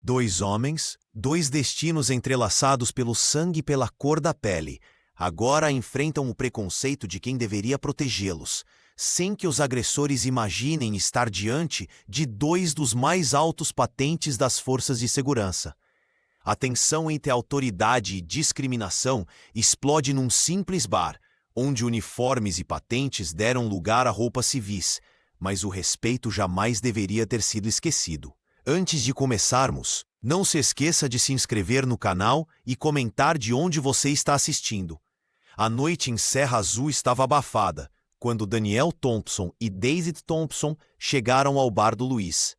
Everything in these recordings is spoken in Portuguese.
Dois homens, dois destinos entrelaçados pelo sangue e pela cor da pele, agora enfrentam o preconceito de quem deveria protegê-los, sem que os agressores imaginem estar diante de dois dos mais altos patentes das forças de segurança. A tensão entre autoridade e discriminação explode num simples bar, onde uniformes e patentes deram lugar a roupas civis, mas o respeito jamais deveria ter sido esquecido. Antes de começarmos, não se esqueça de se inscrever no canal e comentar de onde você está assistindo. A noite em Serra Azul estava abafada, quando Daniel Thompson e David Thompson chegaram ao bar do Luiz.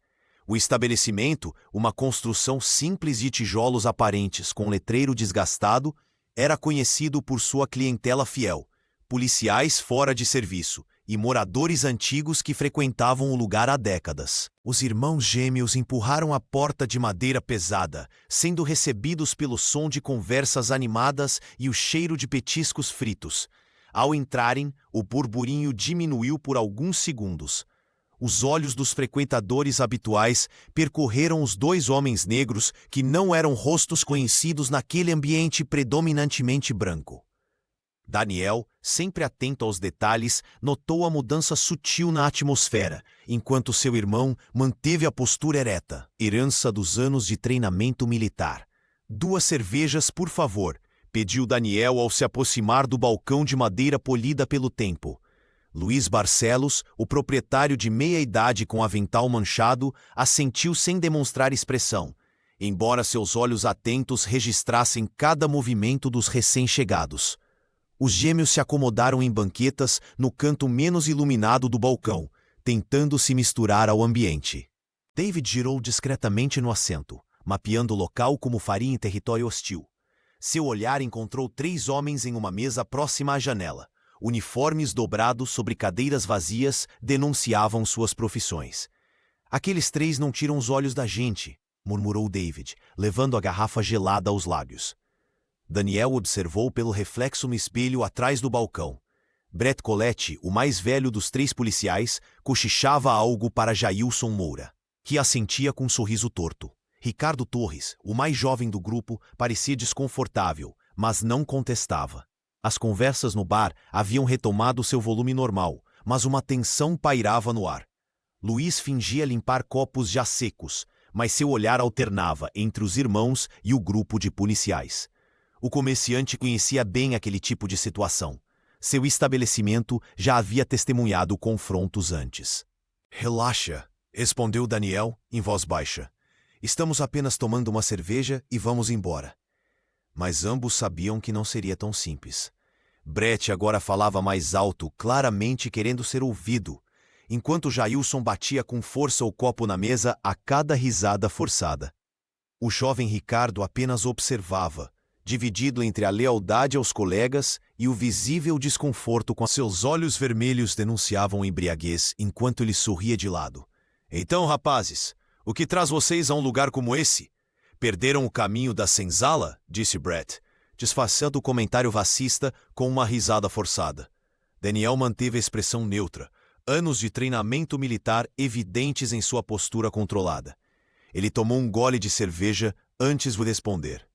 O estabelecimento, uma construção simples de tijolos aparentes com letreiro desgastado, era conhecido por sua clientela fiel, policiais fora de serviço e moradores antigos que frequentavam o lugar há décadas. Os irmãos gêmeos empurraram a porta de madeira pesada, sendo recebidos pelo som de conversas animadas e o cheiro de petiscos fritos. Ao entrarem, o burburinho diminuiu por alguns segundos. Os olhos dos frequentadores habituais percorreram os dois homens negros que não eram rostos conhecidos naquele ambiente predominantemente branco. Daniel, sempre atento aos detalhes, notou a mudança sutil na atmosfera, enquanto seu irmão manteve a postura ereta, herança dos anos de treinamento militar. 2 cervejas, por favor, pediu Daniel ao se aproximar do balcão de madeira polida pelo tempo. Luiz Barcelos, o proprietário de meia-idade com avental manchado, assentiu sem demonstrar expressão, embora seus olhos atentos registrassem cada movimento dos recém-chegados. Os gêmeos se acomodaram em banquetas no canto menos iluminado do balcão, tentando se misturar ao ambiente. David girou discretamente no assento, mapeando o local como faria em território hostil. Seu olhar encontrou 3 homens em uma mesa próxima à janela. Uniformes dobrados sobre cadeiras vazias denunciavam suas profissões. Aqueles 3 não tiram os olhos da gente, murmurou David, levando a garrafa gelada aos lábios. Daniel observou pelo reflexo no espelho atrás do balcão. Brett Colette, o mais velho dos 3 policiais, cochichava algo para Jailson Moura, que assentia com um sorriso torto. Ricardo Torres, o mais jovem do grupo, parecia desconfortável, mas não contestava. As conversas no bar haviam retomado seu volume normal, mas uma tensão pairava no ar. Luiz fingia limpar copos já secos, mas seu olhar alternava entre os irmãos e o grupo de policiais. O comerciante conhecia bem aquele tipo de situação. Seu estabelecimento já havia testemunhado confrontos antes. Relaxa, respondeu Daniel, em voz baixa. Estamos apenas tomando uma cerveja e vamos embora. Mas ambos sabiam que não seria tão simples. Brett agora falava mais alto, claramente querendo ser ouvido, enquanto Jailson batia com força o copo na mesa a cada risada forçada. O jovem Ricardo apenas observava, dividido entre a lealdade aos colegas e o visível desconforto com seus olhos vermelhos denunciavam embriaguez enquanto ele sorria de lado. Então, rapazes, o que traz vocês a um lugar como esse? Perderam o caminho da senzala? Disse Brett, disfarçando o comentário racista com uma risada forçada. Daniel manteve a expressão neutra, anos de treinamento militar evidentes em sua postura controlada. Ele tomou um gole de cerveja antes de responder.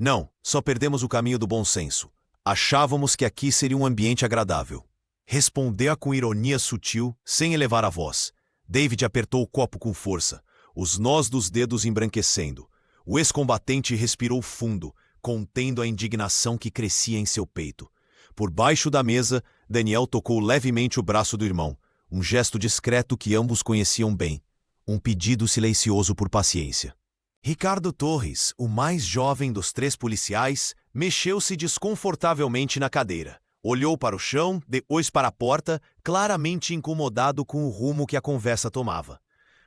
Não, só perdemos o caminho do bom senso. Achávamos que aqui seria um ambiente agradável. Respondeu com ironia sutil, sem elevar a voz. David apertou o copo com força, os nós dos dedos embranquecendo. O ex-combatente respirou fundo, contendo a indignação que crescia em seu peito. Por baixo da mesa, Daniel tocou levemente o braço do irmão, um gesto discreto que ambos conheciam bem. Um pedido silencioso por paciência. Ricardo Torres, o mais jovem dos 3 policiais, mexeu-se desconfortavelmente na cadeira. Olhou para o chão, depois para a porta, claramente incomodado com o rumo que a conversa tomava.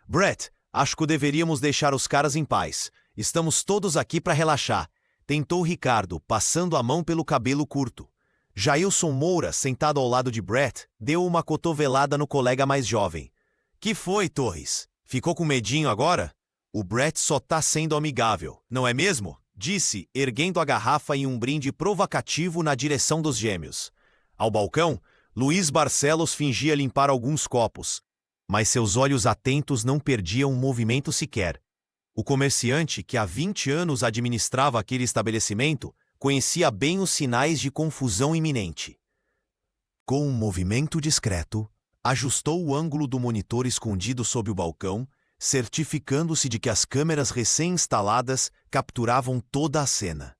Brett, acho que deveríamos deixar os caras em paz. Estamos todos aqui para relaxar, tentou Ricardo, passando a mão pelo cabelo curto. Jailson Moura, sentado ao lado de Brett, deu uma cotovelada no colega mais jovem. Que foi, Torres? Ficou com medinho agora? O Brett só tá sendo amigável, não é mesmo? Disse, erguendo a garrafa em um brinde provocativo na direção dos gêmeos. Ao balcão, Luiz Barcelos fingia limpar alguns copos, mas seus olhos atentos não perdiam um movimento sequer. O comerciante, que há 20 anos administrava aquele estabelecimento, conhecia bem os sinais de confusão iminente. Com um movimento discreto, ajustou o ângulo do monitor escondido sob o balcão, certificando-se de que as câmeras recém-instaladas capturavam toda a cena.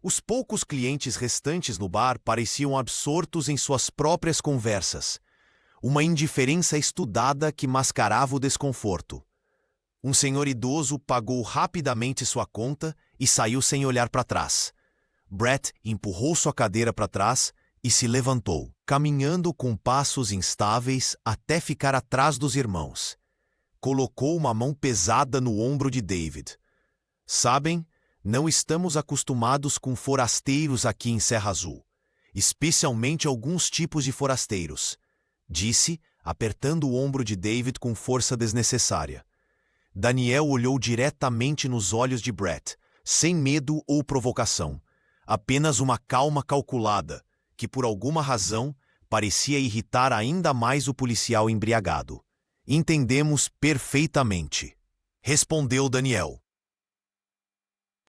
Os poucos clientes restantes no bar pareciam absortos em suas próprias conversas, uma indiferença estudada que mascarava o desconforto. Um senhor idoso pagou rapidamente sua conta e saiu sem olhar para trás. Brett empurrou sua cadeira para trás e se levantou, caminhando com passos instáveis até ficar atrás dos irmãos. Colocou uma mão pesada no ombro de David. Sabem, não estamos acostumados com forasteiros aqui em Serra Azul, especialmente alguns tipos de forasteiros, disse, apertando o ombro de David com força desnecessária. Daniel olhou diretamente nos olhos de Brett, sem medo ou provocação, apenas uma calma calculada, que por alguma razão parecia irritar ainda mais o policial embriagado. Entendemos perfeitamente, respondeu Daniel.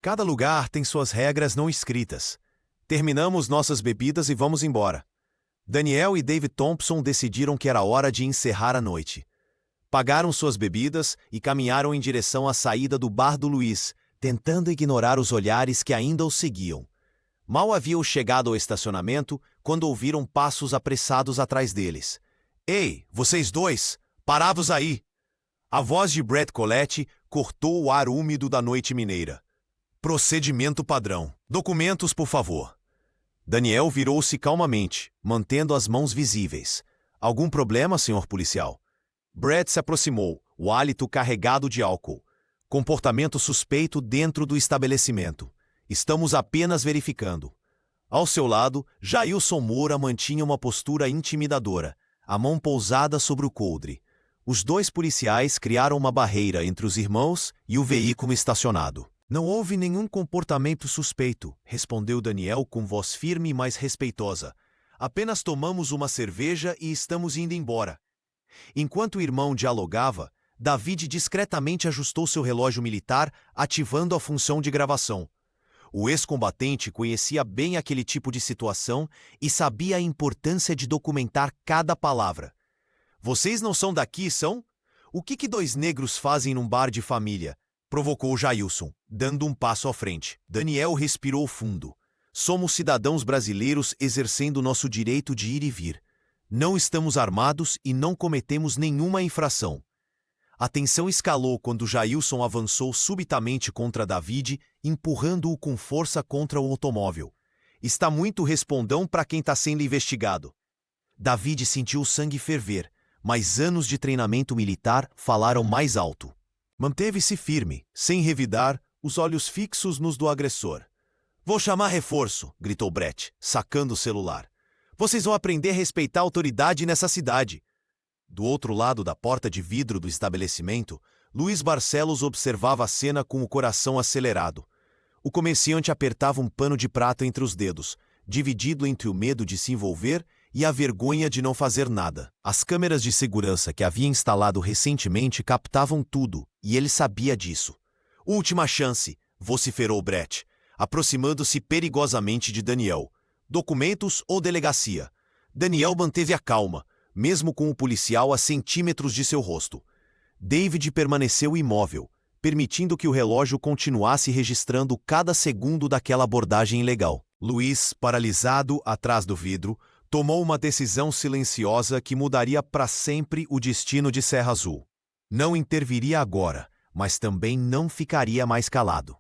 Cada lugar tem suas regras não escritas. Terminamos nossas bebidas e vamos embora. Daniel e David Thompson decidiram que era hora de encerrar a noite. Pagaram suas bebidas e caminharam em direção à saída do bar do Luiz, tentando ignorar os olhares que ainda os seguiam. Mal haviam chegado ao estacionamento quando ouviram passos apressados atrás deles. Ei, vocês dois! Paravos aí! A voz de Brett Colette cortou o ar úmido da noite mineira. Procedimento padrão. Documentos, por favor. Daniel virou-se calmamente, mantendo as mãos visíveis. Algum problema, senhor policial? Brett se aproximou, o hálito carregado de álcool. Comportamento suspeito dentro do estabelecimento. Estamos apenas verificando. Ao seu lado, Jailson Moura mantinha uma postura intimidadora, a mão pousada sobre o coldre. Os dois policiais criaram uma barreira entre os irmãos e o veículo estacionado. Não houve nenhum comportamento suspeito, respondeu Daniel com voz firme mas respeitosa. Apenas tomamos uma cerveja e estamos indo embora. Enquanto o irmão dialogava, David discretamente ajustou seu relógio militar, ativando a função de gravação. O ex-combatente conhecia bem aquele tipo de situação e sabia a importância de documentar cada palavra. Vocês não são daqui, são? O que dois negros fazem num bar de família? Provocou Jailson, dando um passo à frente. Daniel respirou fundo. Somos cidadãos brasileiros exercendo nosso direito de ir e vir. Não estamos armados e não cometemos nenhuma infração. A tensão escalou quando Jailson avançou subitamente contra David, empurrando-o com força contra o automóvel. Está muito respondão para quem está sendo investigado. David sentiu o sangue ferver, mas anos de treinamento militar falaram mais alto. Manteve-se firme, sem revidar, os olhos fixos nos do agressor. Vou chamar reforço, gritou Brett, sacando o celular. Vocês vão aprender a respeitar a autoridade nessa cidade. Do outro lado da porta de vidro do estabelecimento, Luiz Barcelos observava a cena com o coração acelerado. O comerciante apertava um pano de prata entre os dedos, dividido entre o medo de se envolver e a vergonha de não fazer nada. As câmeras de segurança que havia instalado recentemente captavam tudo, e ele sabia disso. Última chance, vociferou Brett, aproximando-se perigosamente de Daniel. Documentos ou delegacia? Daniel manteve a calma, mesmo com o policial a centímetros de seu rosto. David permaneceu imóvel, permitindo que o relógio continuasse registrando cada segundo daquela abordagem ilegal. Luiz, paralisado atrás do vidro, tomou uma decisão silenciosa que mudaria para sempre o destino de Serra Azul. Não interviria agora, mas também não ficaria mais calado.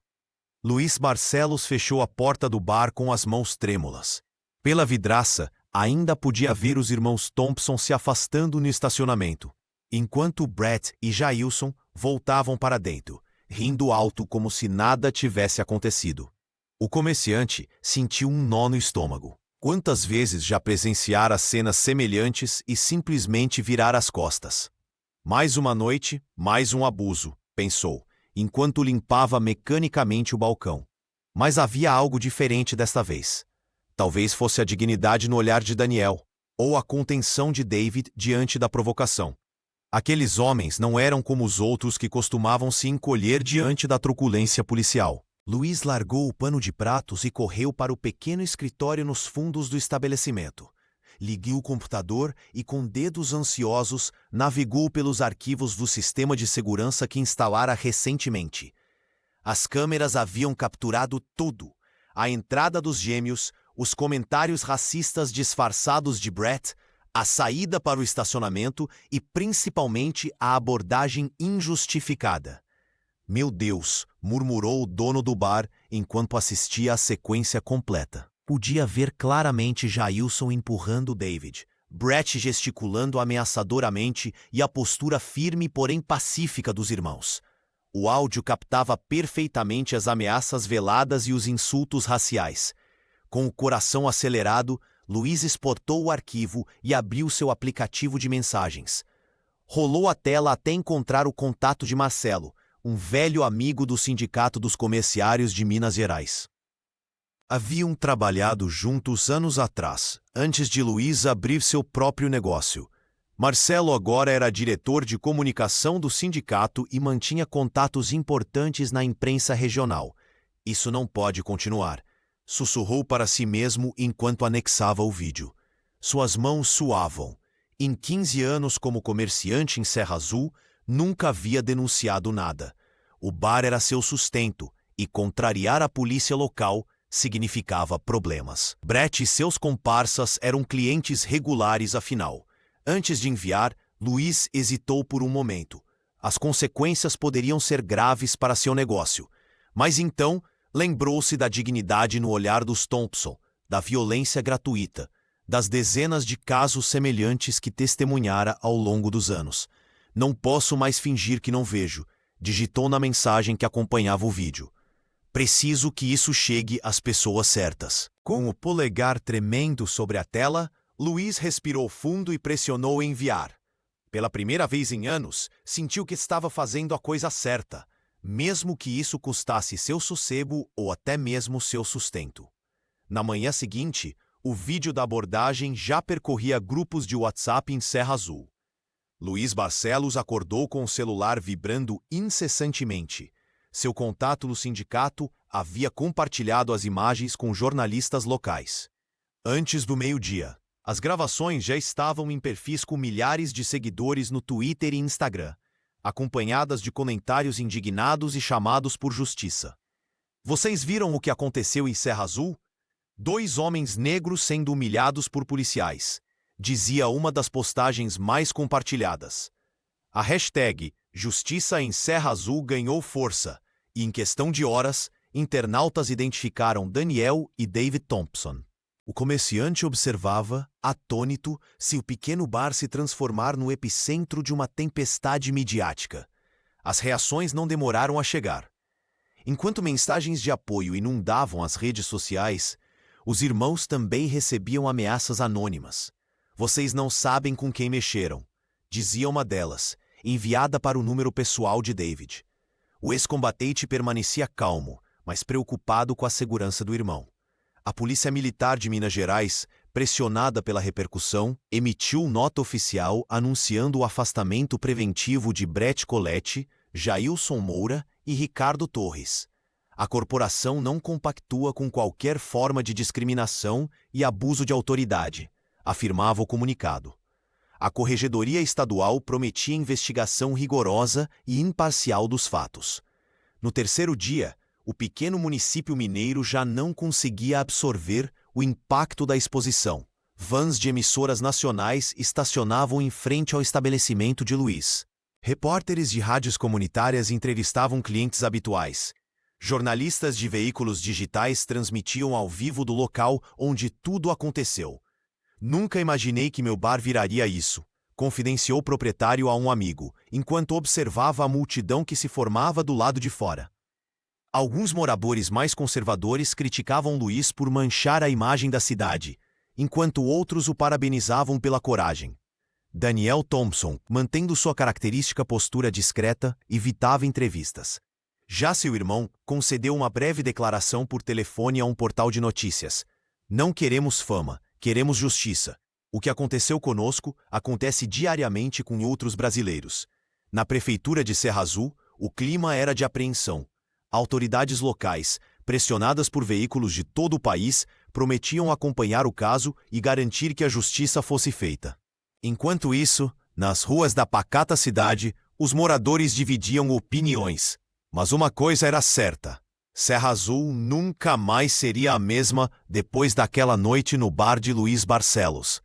Luiz Barcelos fechou a porta do bar com as mãos trêmulas. Pela vidraça, ainda podia ver os irmãos Thompson se afastando no estacionamento, enquanto Brett e Jailson voltavam para dentro, rindo alto como se nada tivesse acontecido. O comerciante sentiu um nó no estômago. Quantas vezes já presenciara cenas semelhantes e simplesmente virar as costas? Mais uma noite, mais um abuso, pensou, enquanto limpava mecanicamente o balcão. Mas havia algo diferente desta vez. Talvez fosse a dignidade no olhar de Daniel, ou a contenção de David diante da provocação. Aqueles homens não eram como os outros que costumavam se encolher diante da truculência policial. Luiz largou o pano de pratos e correu para o pequeno escritório nos fundos do estabelecimento. Ligou o computador e, com dedos ansiosos, navegou pelos arquivos do sistema de segurança que instalara recentemente. As câmeras haviam capturado tudo: a entrada dos gêmeos, os comentários racistas disfarçados de Brett, a saída para o estacionamento e, principalmente, a abordagem injustificada. Meu Deus, murmurou o dono do bar enquanto assistia à sequência completa. Podia ver claramente Jailson empurrando David, Brett gesticulando ameaçadoramente e a postura firme porém pacífica dos irmãos. O áudio captava perfeitamente as ameaças veladas e os insultos raciais. Com o coração acelerado, Luiz exportou o arquivo e abriu seu aplicativo de mensagens. Rolou a tela até encontrar o contato de Marcelo, um velho amigo do Sindicato dos Comerciários de Minas Gerais. Haviam trabalhado juntos anos atrás, antes de Luiz abrir seu próprio negócio. Marcelo agora era diretor de comunicação do sindicato e mantinha contatos importantes na imprensa regional. Isso não pode continuar, sussurrou para si mesmo enquanto anexava o vídeo. Suas mãos suavam. Em 15 anos como comerciante em Serra Azul, nunca havia denunciado nada. O bar era seu sustento e contrariar a polícia local significava problemas. Brett e seus comparsas eram clientes regulares afinal. Antes de enviar, Luiz hesitou por um momento. As consequências poderiam ser graves para seu negócio. Mas então, lembrou-se da dignidade no olhar dos Thompson, da violência gratuita, das dezenas de casos semelhantes que testemunhara ao longo dos anos. Não posso mais fingir que não vejo, digitou na mensagem que acompanhava o vídeo. Preciso que isso chegue às pessoas certas. Com o polegar tremendo sobre a tela, Luiz respirou fundo e pressionou enviar. Pela primeira vez em anos, sentiu que estava fazendo a coisa certa, mesmo que isso custasse seu sossego ou até mesmo seu sustento. Na manhã seguinte, o vídeo da abordagem já percorria grupos de WhatsApp em Serra Azul. Luiz Barcelos acordou com o celular vibrando incessantemente. Seu contato no sindicato havia compartilhado as imagens com jornalistas locais. Antes do meio-dia, as gravações já estavam em perfis com milhares de seguidores no Twitter e Instagram, acompanhadas de comentários indignados e chamados por justiça. Vocês viram o que aconteceu em Serra Azul? 2 homens negros sendo humilhados por policiais, dizia uma das postagens mais compartilhadas. A hashtag Justiça em Serra Azul ganhou força, e em questão de horas, internautas identificaram Daniel e David Thompson. O comerciante observava, atônito, se o pequeno bar se transformar no epicentro de uma tempestade midiática. As reações não demoraram a chegar. Enquanto mensagens de apoio inundavam as redes sociais, os irmãos também recebiam ameaças anônimas. Vocês não sabem com quem mexeram, dizia uma delas, enviada para o número pessoal de David. O ex-combatente permanecia calmo, mas preocupado com a segurança do irmão. A Polícia Militar de Minas Gerais, pressionada pela repercussão, emitiu nota oficial anunciando o afastamento preventivo de Brett Coletti, Jailson Moura e Ricardo Torres. A corporação não compactua com qualquer forma de discriminação e abuso de autoridade, afirmava o comunicado. A Corregedoria Estadual prometia investigação rigorosa e imparcial dos fatos. No terceiro dia, o pequeno município mineiro já não conseguia absorver o impacto da exposição. Vans de emissoras nacionais estacionavam em frente ao estabelecimento de Luiz. Repórteres de rádios comunitárias entrevistavam clientes habituais. Jornalistas de veículos digitais transmitiam ao vivo do local onde tudo aconteceu. Nunca imaginei que meu bar viraria isso, confidenciou o proprietário a um amigo, enquanto observava a multidão que se formava do lado de fora. Alguns moradores mais conservadores criticavam Luiz por manchar a imagem da cidade, enquanto outros o parabenizavam pela coragem. Daniel Thompson, mantendo sua característica postura discreta, evitava entrevistas. Já seu irmão concedeu uma breve declaração por telefone a um portal de notícias. Não queremos fama. Queremos justiça. O que aconteceu conosco acontece diariamente com outros brasileiros. Na prefeitura de Serra Azul, o clima era de apreensão. Autoridades locais, pressionadas por veículos de todo o país, prometiam acompanhar o caso e garantir que a justiça fosse feita. Enquanto isso, nas ruas da pacata cidade, os moradores dividiam opiniões. Mas uma coisa era certa: Serra Azul nunca mais seria a mesma depois daquela noite no bar de Luiz Barcelos.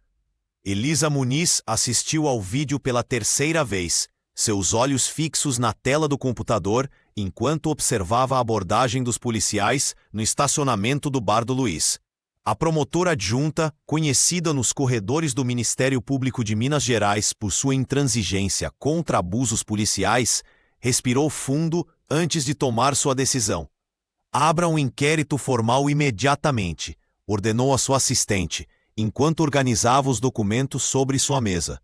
Elisa Muniz assistiu ao vídeo pela terceira vez, seus olhos fixos na tela do computador, enquanto observava a abordagem dos policiais no estacionamento do bar do Luiz. A promotora adjunta, conhecida nos corredores do Ministério Público de Minas Gerais por sua intransigência contra abusos policiais, respirou fundo antes de tomar sua decisão. Abra um inquérito formal imediatamente, ordenou a sua assistente, enquanto organizava os documentos sobre sua mesa.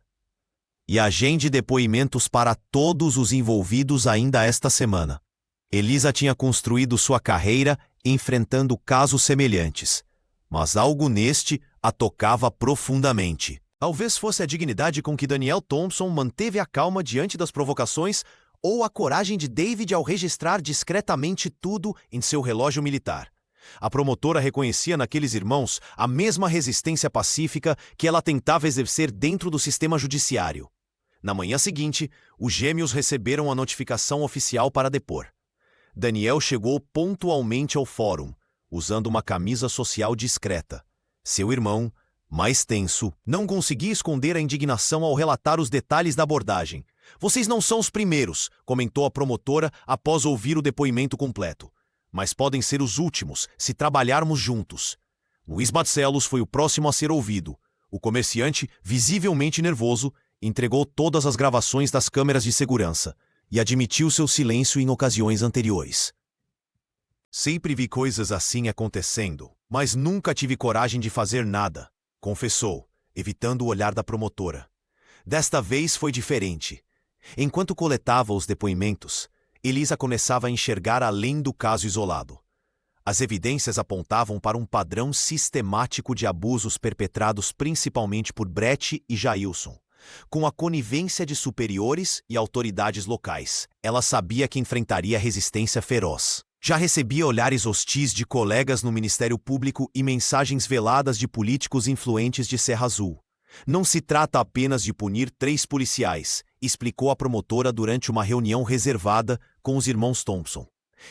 E agende depoimentos para todos os envolvidos ainda esta semana. Elisa tinha construído sua carreira enfrentando casos semelhantes, mas algo neste a tocava profundamente. Talvez fosse a dignidade com que Daniel Thompson manteve a calma diante das provocações, ou a coragem de David ao registrar discretamente tudo em seu relógio militar. A promotora reconhecia naqueles irmãos a mesma resistência pacífica que ela tentava exercer dentro do sistema judiciário. Na manhã seguinte, os gêmeos receberam a notificação oficial para depor. Daniel chegou pontualmente ao fórum, usando uma camisa social discreta. Seu irmão, mais tenso, não conseguia esconder a indignação ao relatar os detalhes da abordagem. Vocês não são os primeiros, comentou a promotora após ouvir o depoimento completo. Mas podem ser os últimos, se trabalharmos juntos. Luiz Barcelos foi o próximo a ser ouvido. O comerciante, visivelmente nervoso, entregou todas as gravações das câmeras de segurança e admitiu seu silêncio em ocasiões anteriores. Sempre vi coisas assim acontecendo, mas nunca tive coragem de fazer nada, confessou, evitando o olhar da promotora. Desta vez foi diferente. Enquanto coletava os depoimentos, Elisa começava a enxergar além do caso isolado. As evidências apontavam para um padrão sistemático de abusos perpetrados principalmente por Brett e Jailson, com a conivência de superiores e autoridades locais. Ela sabia que enfrentaria resistência feroz. Já recebia olhares hostis de colegas no Ministério Público e mensagens veladas de políticos influentes de Serra Azul. Não se trata apenas de punir 3 policiais, explicou a promotora durante uma reunião reservada com os irmãos Thompson.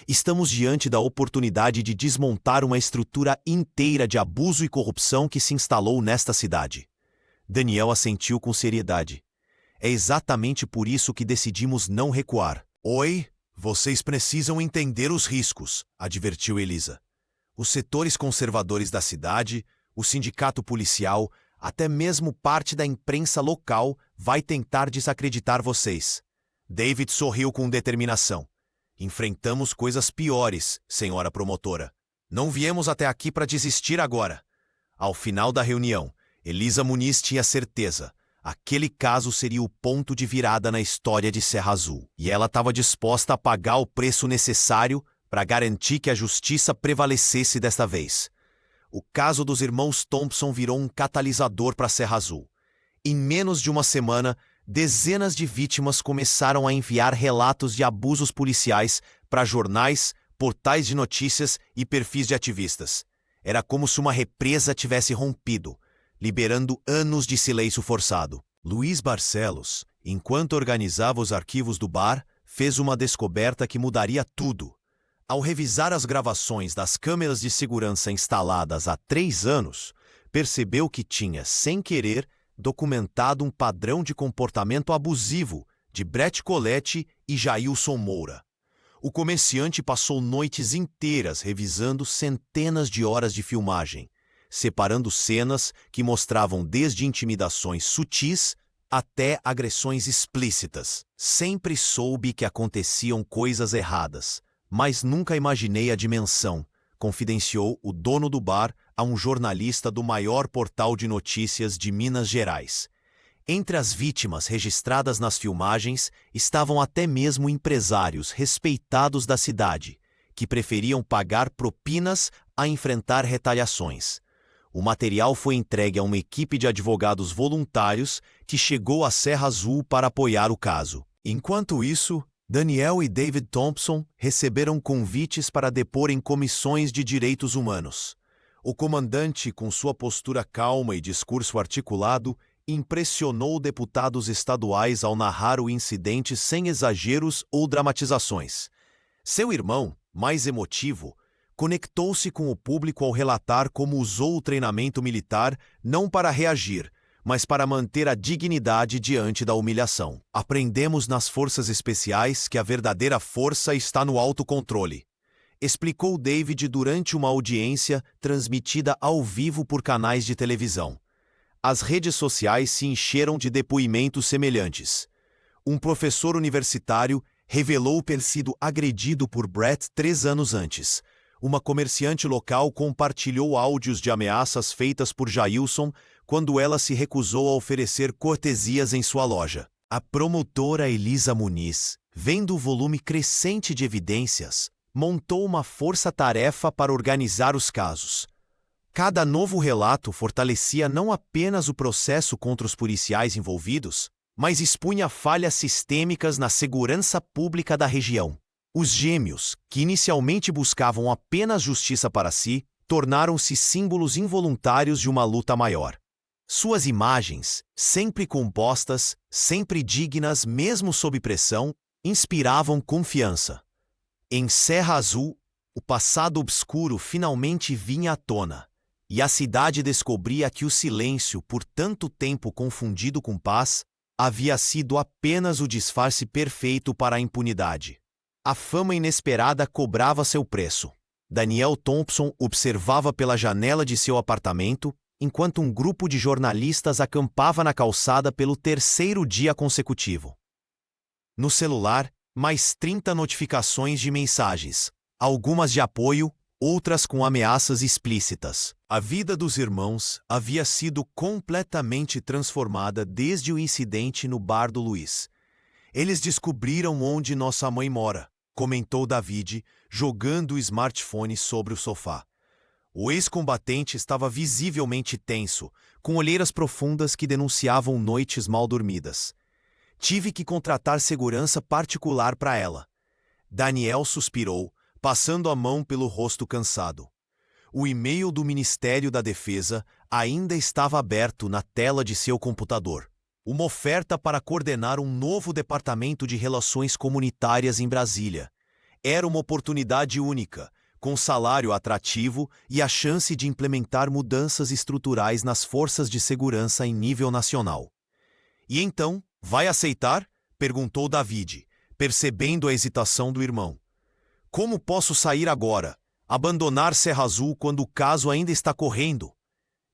Estamos diante da oportunidade de desmontar uma estrutura inteira de abuso e corrupção que se instalou nesta cidade. Daniel assentiu com seriedade. É exatamente por isso que decidimos não recuar. Oi, vocês precisam entender os riscos, advertiu Elisa. Os setores conservadores da cidade, o sindicato policial, até mesmo parte da imprensa local vai tentar desacreditar vocês. David sorriu com determinação. Enfrentamos coisas piores, senhora promotora. Não viemos até aqui para desistir agora. Ao final da reunião, Elisa Muniz tinha certeza. Aquele caso seria o ponto de virada na história de Serra Azul. E ela estava disposta a pagar o preço necessário para garantir que a justiça prevalecesse desta vez. O caso dos irmãos Thompson virou um catalisador para Serra Azul. Em menos de uma semana, dezenas de vítimas começaram a enviar relatos de abusos policiais para jornais, portais de notícias e perfis de ativistas. Era como se uma represa tivesse rompido, liberando anos de silêncio forçado. Luiz Barcelos, enquanto organizava os arquivos do bar, fez uma descoberta que mudaria tudo. Ao revisar as gravações das câmeras de segurança instaladas há 3 anos, percebeu que tinha, sem querer, documentado um padrão de comportamento abusivo de Brett Colette e Jailson Moura. O comerciante passou noites inteiras revisando centenas de horas de filmagem, separando cenas que mostravam desde intimidações sutis até agressões explícitas. Sempre soube que aconteciam coisas erradas, mas nunca imaginei a dimensão, confidenciou o dono do bar a um jornalista do maior portal de notícias de Minas Gerais. Entre as vítimas registradas nas filmagens estavam até mesmo empresários respeitados da cidade, que preferiam pagar propinas a enfrentar retaliações. O material foi entregue a uma equipe de advogados voluntários que chegou à Serra Azul para apoiar o caso. Enquanto isso, Daniel e David Thompson receberam convites para depor em comissões de direitos humanos. O comandante, com sua postura calma e discurso articulado, impressionou deputados estaduais ao narrar o incidente sem exageros ou dramatizações. Seu irmão, mais emotivo, conectou-se com o público ao relatar como usou o treinamento militar não para reagir, mas para manter a dignidade diante da humilhação. Aprendemos nas forças especiais que a verdadeira força está no autocontrole, explicou David durante uma audiência transmitida ao vivo por canais de televisão. As redes sociais se encheram de depoimentos semelhantes. Um professor universitário revelou ter sido agredido por Brett 3 anos antes. Uma comerciante local compartilhou áudios de ameaças feitas por Jailson quando ela se recusou a oferecer cortesias em sua loja. A promotora Elisa Muniz, vendo o volume crescente de evidências, montou uma força-tarefa para organizar os casos. Cada novo relato fortalecia não apenas o processo contra os policiais envolvidos, mas expunha falhas sistêmicas na segurança pública da região. Os gêmeos, que inicialmente buscavam apenas justiça para si, tornaram-se símbolos involuntários de uma luta maior. Suas imagens, sempre compostas, sempre dignas mesmo sob pressão, inspiravam confiança. Em Serra Azul, o passado obscuro finalmente vinha à tona, e a cidade descobria que o silêncio, por tanto tempo confundido com paz, havia sido apenas o disfarce perfeito para a impunidade. A fama inesperada cobrava seu preço. Daniel Thompson observava pela janela de seu apartamento, enquanto um grupo de jornalistas acampava na calçada pelo 3º dia consecutivo. No celular, mais 30 notificações de mensagens, algumas de apoio, outras com ameaças explícitas. A vida dos irmãos havia sido completamente transformada desde o incidente no bar do Luiz. Eles descobriram onde nossa mãe mora, comentou David, jogando o smartphone sobre o sofá. O ex-combatente estava visivelmente tenso, com olheiras profundas que denunciavam noites mal dormidas. Tive que contratar segurança particular para ela. Daniel suspirou, passando a mão pelo rosto cansado. O e-mail do Ministério da Defesa ainda estava aberto na tela de seu computador. Uma oferta para coordenar um novo departamento de relações comunitárias em Brasília. Era uma oportunidade única, com salário atrativo e a chance de implementar mudanças estruturais nas forças de segurança em nível nacional. E então, vai aceitar? Perguntou David, percebendo a hesitação do irmão. Como posso sair agora? Abandonar Serra Azul quando o caso ainda está correndo?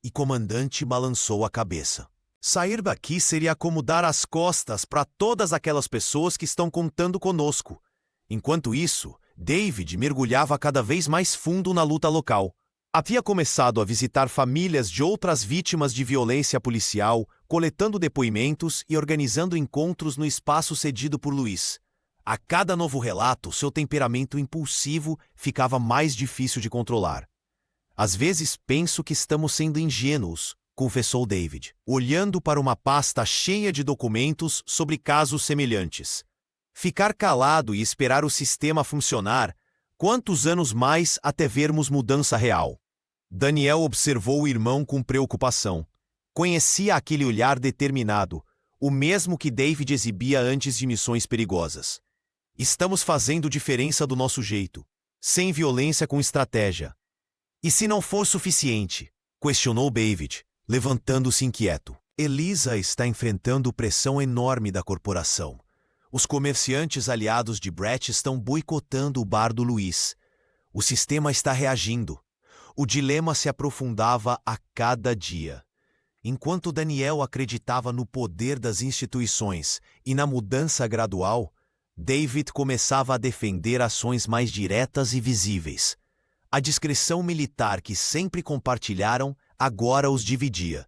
E comandante balançou a cabeça. Sair daqui seria como dar as costas para todas aquelas pessoas que estão contando conosco. Enquanto isso, David mergulhava cada vez mais fundo na luta local. Havia começado a visitar famílias de outras vítimas de violência policial, coletando depoimentos e organizando encontros no espaço cedido por Luiz. A cada novo relato, seu temperamento impulsivo ficava mais difícil de controlar. Às vezes penso que estamos sendo ingênuos, confessou David, olhando para uma pasta cheia de documentos sobre casos semelhantes. Ficar calado e esperar o sistema funcionar, quantos anos mais até vermos mudança real? Daniel observou o irmão com preocupação. Conhecia aquele olhar determinado, o mesmo que David exibia antes de missões perigosas. Estamos fazendo diferença do nosso jeito, sem violência, com estratégia. E se não for suficiente? Questionou David, levantando-se inquieto. Elisa está enfrentando pressão enorme da corporação. Os comerciantes aliados de Brett estão boicotando o bar do Luiz. O sistema está reagindo. O dilema se aprofundava a cada dia. Enquanto Daniel acreditava no poder das instituições e na mudança gradual, David começava a defender ações mais diretas e visíveis. A discrição militar que sempre compartilharam agora os dividia.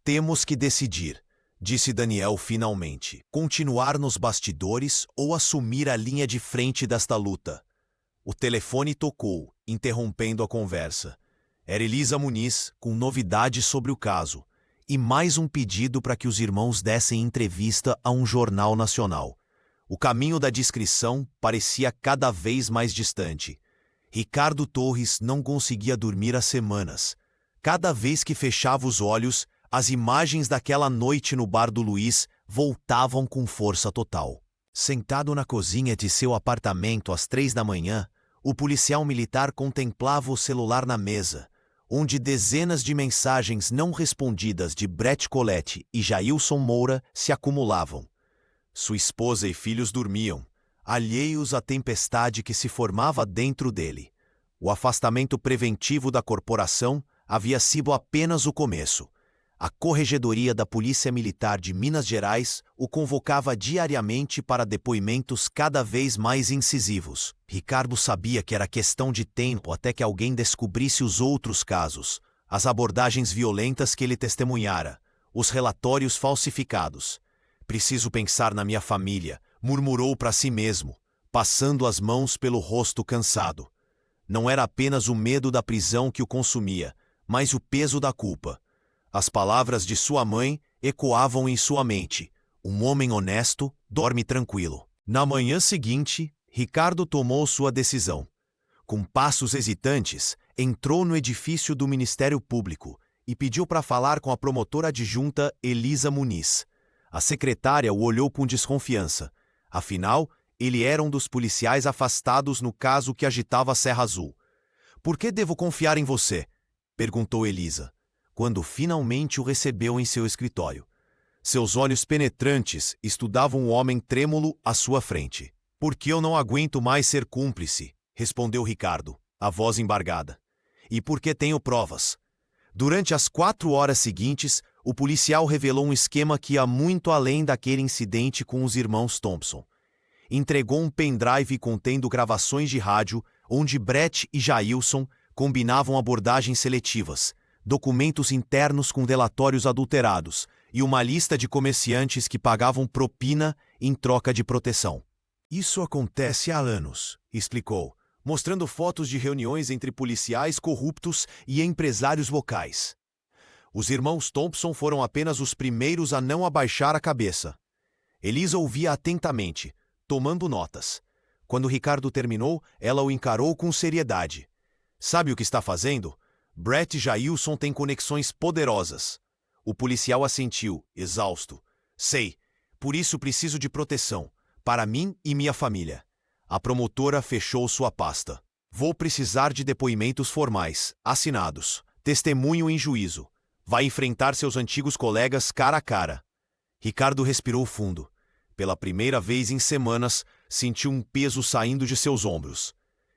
Temos que decidir, disse Daniel finalmente. Continuar nos bastidores ou assumir a linha de frente desta luta? O telefone tocou, interrompendo a conversa. Era Elisa Muniz, com novidades sobre o caso, e mais um pedido para que os irmãos dessem entrevista a um jornal nacional. O caminho da discrição parecia cada vez mais distante. Ricardo Torres não conseguia dormir há semanas. Cada vez que fechava os olhos, as imagens daquela noite no bar do Luiz voltavam com força total. Sentado na cozinha de seu apartamento às 3 da manhã, o policial militar contemplava o celular na mesa, onde dezenas de mensagens não respondidas de Brett Colette e Jailson Moura se acumulavam. Sua esposa e filhos dormiam, alheios à tempestade que se formava dentro dele. O afastamento preventivo da corporação havia sido apenas o começo. A Corregedoria da Polícia Militar de Minas Gerais o convocava diariamente para depoimentos cada vez mais incisivos. Ricardo sabia que era questão de tempo até que alguém descobrisse os outros casos, as abordagens violentas que ele testemunhara, os relatórios falsificados. "Preciso pensar na minha família", murmurou para si mesmo, passando as mãos pelo rosto cansado. Não era apenas o medo da prisão que o consumia, mas o peso da culpa. As palavras de sua mãe ecoavam em sua mente. "Um homem honesto dorme tranquilo." Na manhã seguinte, Ricardo tomou sua decisão. Com passos hesitantes, entrou no edifício do Ministério Público e pediu para falar com a promotora adjunta Elisa Muniz. A secretária o olhou com desconfiança. Afinal, ele era um dos policiais afastados no caso que agitava a Serra Azul. "Por que devo confiar em você?" perguntou Elisa, quando finalmente o recebeu em seu escritório. Seus olhos penetrantes estudavam o homem trêmulo à sua frente. "Porque eu não aguento mais ser cúmplice", respondeu Ricardo, a voz embargada. "E porque tenho provas." Durante as 4 horas seguintes, o policial revelou um esquema que ia muito além daquele incidente com os irmãos Thompson. Entregou um pendrive contendo gravações de rádio, onde Brett e Jailson combinavam abordagens seletivas, documentos internos com delatórios adulterados e uma lista de comerciantes que pagavam propina em troca de proteção. "Isso acontece há anos", explicou, mostrando fotos de reuniões entre policiais corruptos e empresários locais. Os irmãos Thompson foram apenas os primeiros a não abaixar a cabeça. Elisa ouvia atentamente, tomando notas. Quando Ricardo terminou, ela o encarou com seriedade. "Sabe o que está fazendo? Brett e Jailson têm conexões poderosas." O policial assentiu, exausto. "Sei. Por isso preciso de proteção, para mim e minha família." A promotora fechou sua pasta. "Vou precisar de depoimentos formais, assinados. Testemunho em juízo. Vai enfrentar seus antigos colegas cara a cara." Ricardo respirou fundo. Pela primeira vez em semanas, sentiu um peso saindo de seus ombros.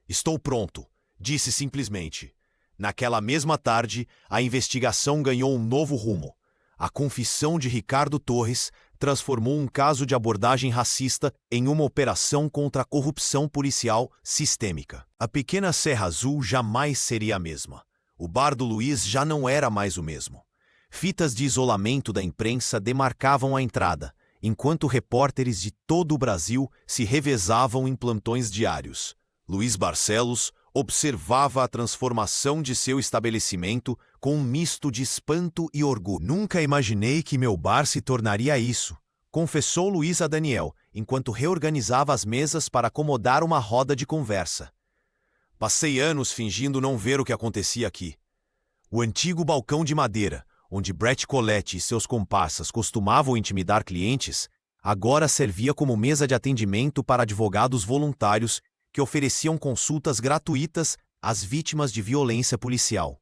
"Estou pronto", disse simplesmente. Naquela mesma tarde, a investigação ganhou um novo rumo. A confissão de Ricardo Torres transformou um caso de abordagem racista em uma operação contra a corrupção policial sistêmica. A pequena Serra Azul jamais seria a mesma. O bar do Luiz já não era mais o mesmo. Fitas de isolamento da imprensa demarcavam a entrada, enquanto repórteres de todo o Brasil se revezavam em plantões diários. Luiz Barcelos observava a transformação de seu estabelecimento com um misto de espanto e orgulho. "Nunca imaginei que meu bar se tornaria isso", confessou Luiz a Daniel, enquanto reorganizava as mesas para acomodar uma roda de conversa. "Passei anos fingindo não ver o que acontecia aqui." O antigo balcão de madeira, onde Brett Colette e seus comparsas costumavam intimidar clientes, agora servia como mesa de atendimento para advogados voluntários que ofereciam consultas gratuitas às vítimas de violência policial.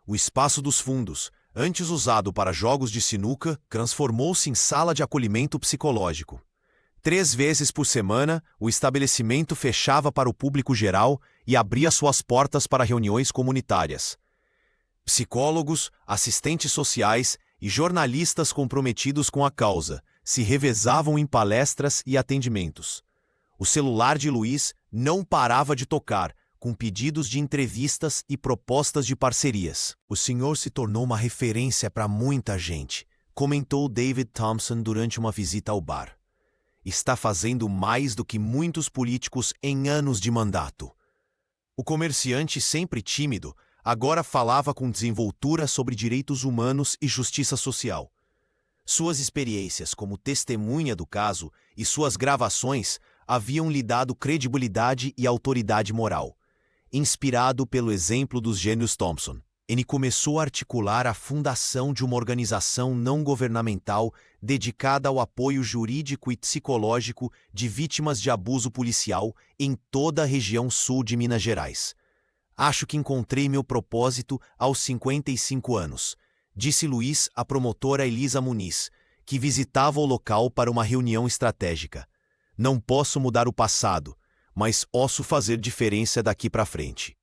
O espaço dos fundos, antes usado para jogos de sinuca, transformou-se em sala de acolhimento psicológico. 3 vezes por semana, o estabelecimento fechava para o público geral e abria suas portas para reuniões comunitárias. Psicólogos, assistentes sociais e jornalistas comprometidos com a causa se revezavam em palestras e atendimentos. O celular de Luiz não parava de tocar, com pedidos de entrevistas e propostas de parcerias. "O senhor se tornou uma referência para muita gente", comentou David Thompson durante uma visita ao bar. "Está fazendo mais do que muitos políticos em anos de mandato." O comerciante, sempre tímido, agora falava com desenvoltura sobre direitos humanos e justiça social. Suas experiências como testemunha do caso e suas gravações haviam lhe dado credibilidade e autoridade moral. Inspirado pelo exemplo dos gênios Thompson, ele começou a articular a fundação de uma organização não governamental dedicada ao apoio jurídico e psicológico de vítimas de abuso policial em toda a região sul de Minas Gerais. Acho que encontrei meu propósito aos 55 anos, disse Luiz à promotora Elisa Muniz, que visitava o local para uma reunião estratégica. Não posso mudar o passado, mas posso fazer diferença daqui para frente.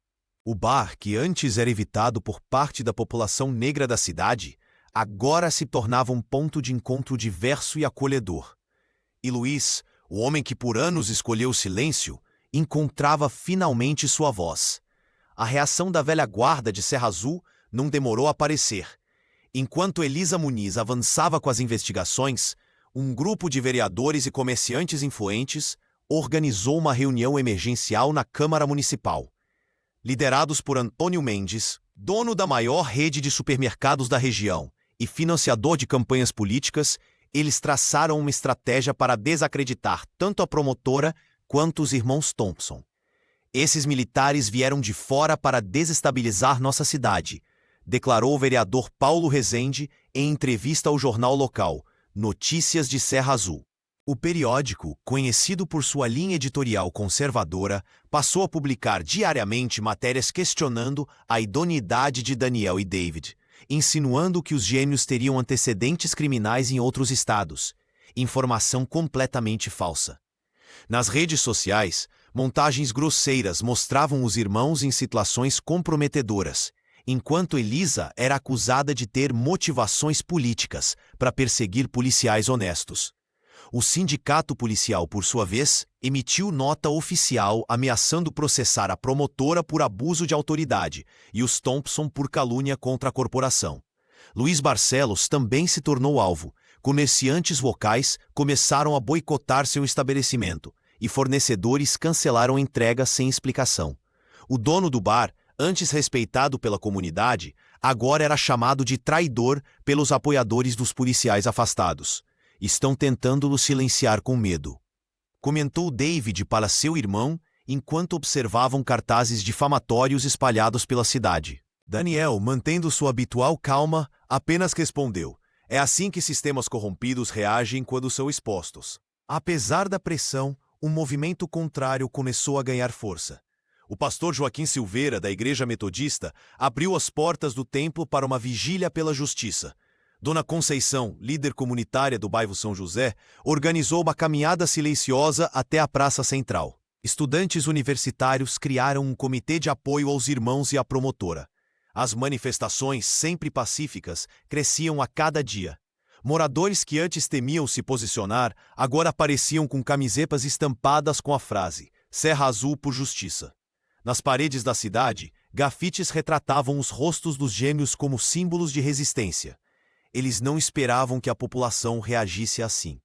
O bar, que antes era evitado por parte da população negra da cidade, agora se tornava um ponto de encontro diverso e acolhedor. E Luiz, o homem que por anos escolheu o silêncio, encontrava finalmente sua voz. A reação da velha guarda de Serra Azul não demorou a aparecer. Enquanto Elisa Muniz avançava com as investigações, um grupo de vereadores e comerciantes influentes organizou uma reunião emergencial na Câmara Municipal. Liderados por Antônio Mendes, dono da maior rede de supermercados da região e financiador de campanhas políticas, eles traçaram uma estratégia para desacreditar tanto a promotora quanto os irmãos Thompson. Esses militares vieram de fora para desestabilizar nossa cidade, declarou o vereador Paulo Rezende em entrevista ao jornal local, Notícias de Serra Azul. O periódico, conhecido por sua linha editorial conservadora, passou a publicar diariamente matérias questionando a idoneidade de Daniel e David, insinuando que os gêmeos teriam antecedentes criminais em outros estados. Informação completamente falsa. Nas redes sociais, montagens grosseiras mostravam os irmãos em situações comprometedoras, enquanto Elisa era acusada de ter motivações políticas para perseguir policiais honestos. O sindicato policial, por sua vez, emitiu nota oficial ameaçando processar a promotora por abuso de autoridade e os Thompson por calúnia contra a corporação. Luiz Barcelos também se tornou alvo. Comerciantes locais começaram a boicotar seu estabelecimento e fornecedores cancelaram entregas sem explicação. O dono do bar, antes respeitado pela comunidade, agora era chamado de traidor pelos apoiadores dos policiais afastados. Estão tentando-lo silenciar com medo, comentou David para seu irmão enquanto observavam cartazes difamatórios espalhados pela cidade. Daniel, mantendo sua habitual calma, apenas respondeu: é assim que sistemas corrompidos reagem quando são expostos. Apesar da pressão, um movimento contrário começou a ganhar força. O pastor Joaquim Silveira, da Igreja Metodista, abriu as portas do templo para uma vigília pela justiça. Dona Conceição, líder comunitária do bairro São José, organizou uma caminhada silenciosa até a Praça Central. Estudantes universitários criaram um comitê de apoio aos irmãos e à promotora. As manifestações, sempre pacíficas, cresciam a cada dia. Moradores que antes temiam se posicionar, agora apareciam com camisetas estampadas com a frase Serra Azul por Justiça. Nas paredes da cidade, grafites retratavam os rostos dos gêmeos como símbolos de resistência. Eles não esperavam que a população reagisse assim,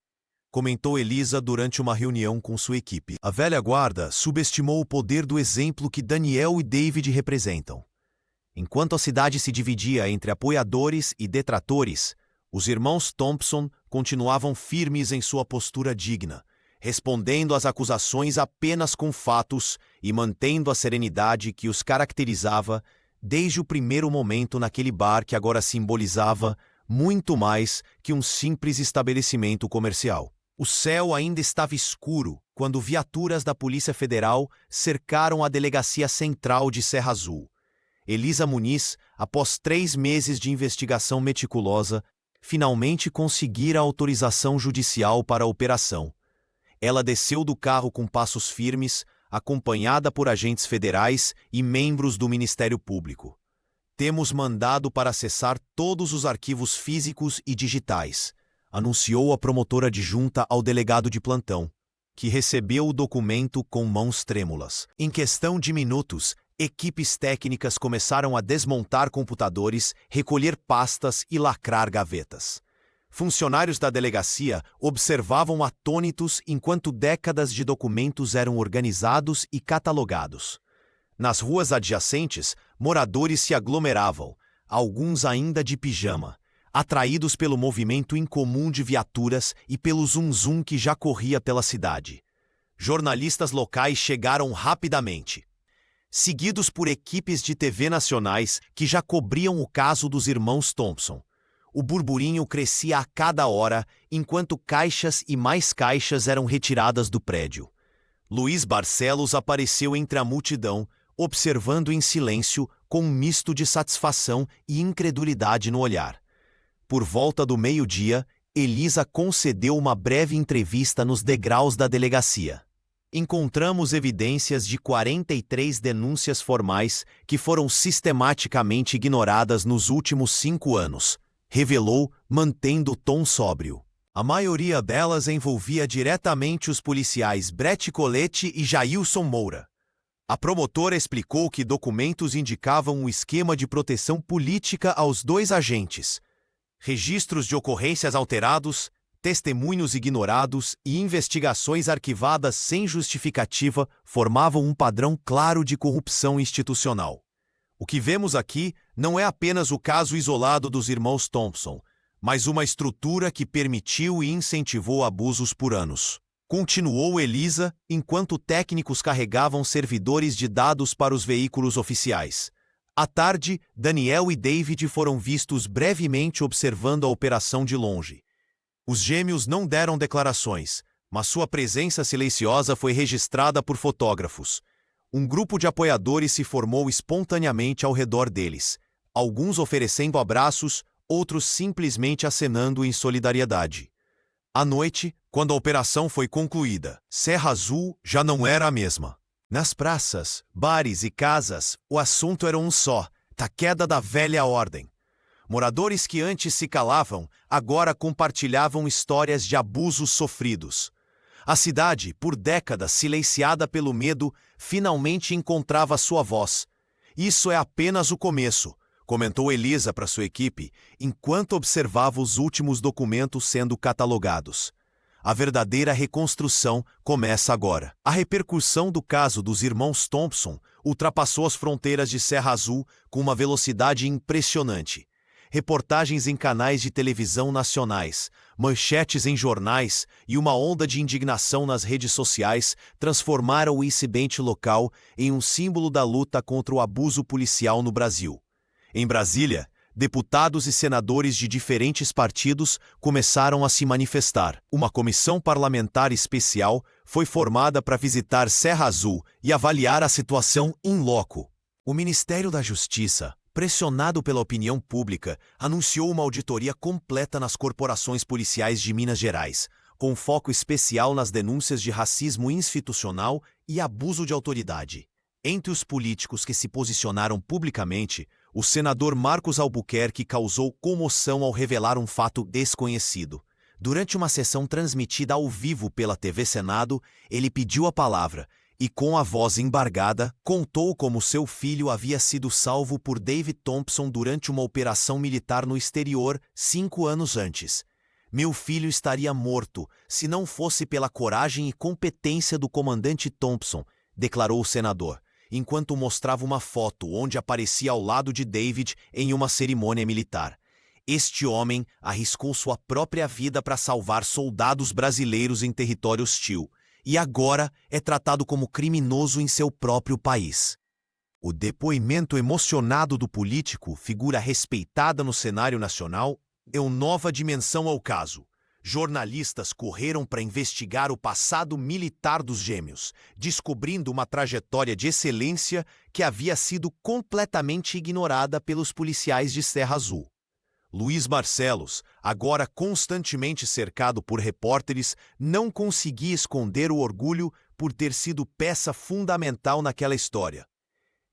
comentou Elisa durante uma reunião com sua equipe. A velha guarda subestimou o poder do exemplo que Daniel e David representam. Enquanto a cidade se dividia entre apoiadores e detratores, os irmãos Thompson continuavam firmes em sua postura digna, respondendo às acusações apenas com fatos e mantendo a serenidade que os caracterizava desde o primeiro momento naquele bar que agora simbolizava muito mais que um simples estabelecimento comercial. O céu ainda estava escuro quando viaturas da Polícia Federal cercaram a Delegacia Central de Serra Azul. Elisa Muniz, após 3 meses de investigação meticulosa, finalmente conseguira a autorização judicial para a operação. Ela desceu do carro com passos firmes, acompanhada por agentes federais e membros do Ministério Público. Temos mandado para acessar todos os arquivos físicos e digitais, anunciou a promotora adjunta ao delegado de plantão, que recebeu o documento com mãos trêmulas. Em questão de minutos, equipes técnicas começaram a desmontar computadores, recolher pastas e lacrar gavetas. Funcionários da delegacia observavam atônitos enquanto décadas de documentos eram organizados e catalogados. Nas ruas adjacentes, moradores se aglomeravam, alguns ainda de pijama, atraídos pelo movimento incomum de viaturas e pelo zum-zum que já corria pela cidade. Jornalistas locais chegaram rapidamente, seguidos por equipes de TV nacionais que já cobriam o caso dos irmãos Thompson. O burburinho crescia a cada hora, enquanto caixas e mais caixas eram retiradas do prédio. Luiz Barcelos apareceu entre a multidão, observando em silêncio, com um misto de satisfação e incredulidade no olhar. Por volta do meio-dia, Elisa concedeu uma breve entrevista nos degraus da delegacia. Encontramos evidências de 43 denúncias formais que foram sistematicamente ignoradas nos últimos 5 anos, revelou, mantendo o tom sóbrio. A maioria delas envolvia diretamente os policiais Brett Colette e Jailson Moura. A promotora explicou que documentos indicavam um esquema de proteção política aos 2 agentes, registros de ocorrências alterados, testemunhos ignorados e investigações arquivadas sem justificativa formavam um padrão claro de corrupção institucional. O que vemos aqui não é apenas o caso isolado dos irmãos Thompson, mas uma estrutura que permitiu e incentivou abusos por anos. Continuou Elisa, enquanto técnicos carregavam servidores de dados para os veículos oficiais. À tarde, Daniel e David foram vistos brevemente observando a operação de longe. Os gêmeos não deram declarações, mas sua presença silenciosa foi registrada por fotógrafos. Um grupo de apoiadores se formou espontaneamente ao redor deles, alguns oferecendo abraços, outros simplesmente acenando em solidariedade. À noite, quando a operação foi concluída, Serra Azul já não era a mesma. Nas praças, bares e casas, o assunto era um só: a queda da velha ordem. Moradores que antes se calavam, agora compartilhavam histórias de abusos sofridos. A cidade, por décadas silenciada pelo medo, finalmente encontrava sua voz. Isso é apenas o começo, comentou Elisa para sua equipe, enquanto observava os últimos documentos sendo catalogados. A verdadeira reconstrução começa agora. A repercussão do caso dos irmãos Thompson ultrapassou as fronteiras de Serra Azul com uma velocidade impressionante. Reportagens em canais de televisão nacionais, manchetes em jornais e uma onda de indignação nas redes sociais transformaram o incidente local em um símbolo da luta contra o abuso policial no Brasil. Em Brasília, deputados e senadores de diferentes partidos começaram a se manifestar. Uma comissão parlamentar especial foi formada para visitar Serra Azul e avaliar a situação in loco. O Ministério da Justiça, pressionado pela opinião pública, anunciou uma auditoria completa nas corporações policiais de Minas Gerais, com foco especial nas denúncias de racismo institucional e abuso de autoridade. Entre os políticos que se posicionaram publicamente, o senador Marcos Albuquerque causou comoção ao revelar um fato desconhecido. Durante uma sessão transmitida ao vivo pela TV Senado, ele pediu a palavra e, com a voz embargada, contou como seu filho havia sido salvo por David Thompson durante uma operação militar no exterior 5 anos antes. Meu filho estaria morto se não fosse pela coragem e competência do comandante Thompson, declarou o senador, enquanto mostrava uma foto onde aparecia ao lado de David em uma cerimônia militar. Este homem arriscou sua própria vida para salvar soldados brasileiros em território hostil, e agora é tratado como criminoso em seu próprio país. O depoimento emocionado do político, figura respeitada no cenário nacional, deu nova dimensão ao caso. Jornalistas correram para investigar o passado militar dos gêmeos, descobrindo uma trajetória de excelência que havia sido completamente ignorada pelos policiais de Serra Azul. Luiz Barcelos, agora constantemente cercado por repórteres, não conseguia esconder o orgulho por ter sido peça fundamental naquela história.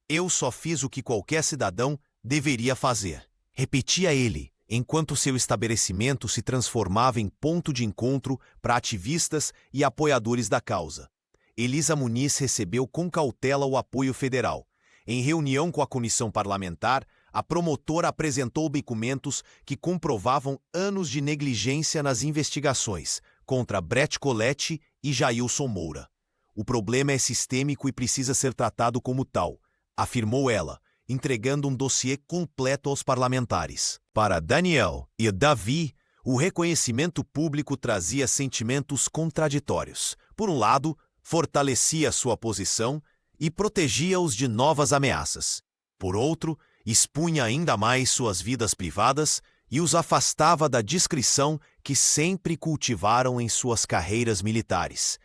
Eu só fiz o que qualquer cidadão deveria fazer, repetia ele, enquanto seu estabelecimento se transformava em ponto de encontro para ativistas e apoiadores da causa. Elisa Muniz recebeu com cautela o apoio federal. Em reunião com a comissão parlamentar, a promotora apresentou documentos que comprovavam anos de negligência nas investigações contra Brett Colette e Jailson Moura. O problema é sistêmico e precisa ser tratado como tal, afirmou ela, entregando um dossiê completo aos parlamentares. Para Daniel e Davi, o reconhecimento público trazia sentimentos contraditórios. Por um lado, fortalecia sua posição e protegia-os de novas ameaças. Por outro, expunha ainda mais suas vidas privadas e os afastava da discrição que sempre cultivaram em suas carreiras militares.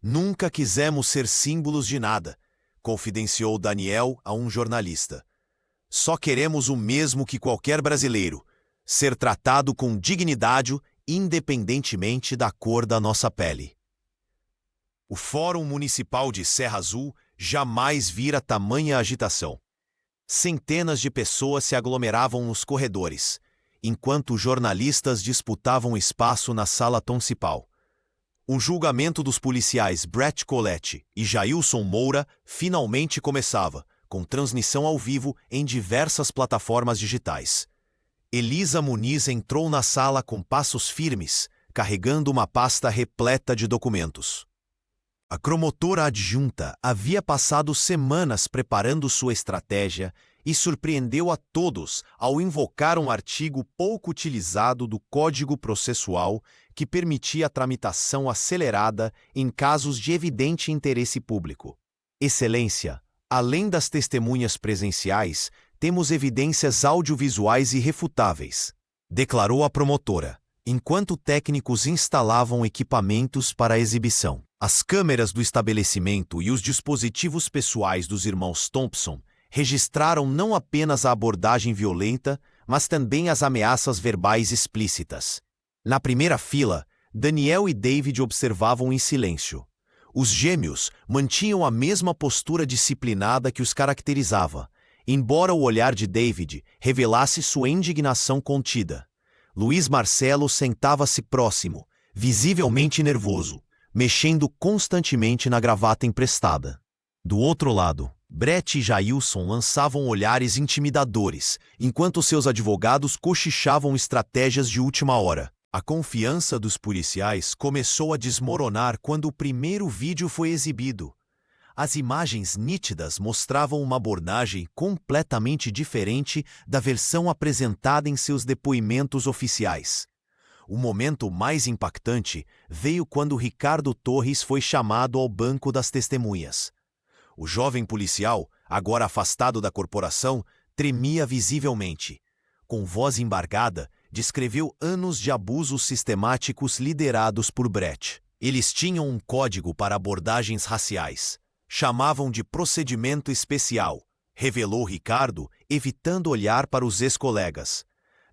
Nunca quisemos ser símbolos de nada, confidenciou Daniel a um jornalista. Só queremos o mesmo que qualquer brasileiro, ser tratado com dignidade independentemente da cor da nossa pele. O Fórum Municipal de Serra Azul jamais vira tamanha agitação. Centenas de pessoas se aglomeravam nos corredores, enquanto jornalistas disputavam espaço na sala principal. O julgamento dos policiais Brett Colette e Jailson Moura finalmente começava, com transmissão ao vivo em diversas plataformas digitais. Elisa Muniz entrou na sala com passos firmes, carregando uma pasta repleta de documentos. A promotora adjunta havia passado semanas preparando sua estratégia e surpreendeu a todos ao invocar um artigo pouco utilizado do Código Processual que permitia a tramitação acelerada em casos de evidente interesse público. Excelência, além das testemunhas presenciais, temos evidências audiovisuais irrefutáveis, declarou a promotora, enquanto técnicos instalavam equipamentos para a exibição. As câmeras do estabelecimento e os dispositivos pessoais dos irmãos Thompson registraram não apenas a abordagem violenta, mas também as ameaças verbais explícitas. Na primeira fila, Daniel e David observavam em silêncio. Os gêmeos mantinham a mesma postura disciplinada que os caracterizava, embora o olhar de David revelasse sua indignação contida. Luiz Marcelo sentava-se próximo, visivelmente nervoso, mexendo constantemente na gravata emprestada. Do outro lado, Brett e Jailson lançavam olhares intimidadores, enquanto seus advogados cochichavam estratégias de última hora. A confiança dos policiais começou a desmoronar quando o primeiro vídeo foi exibido. As imagens nítidas mostravam uma abordagem completamente diferente da versão apresentada em seus depoimentos oficiais. O momento mais impactante veio quando Ricardo Torres foi chamado ao banco das testemunhas. O jovem policial, agora afastado da corporação, tremia visivelmente. Com voz embargada, descreveu anos de abusos sistemáticos liderados por Brett. Eles tinham um código para abordagens raciais. Chamavam de procedimento especial, revelou Ricardo, evitando olhar para os ex-colegas.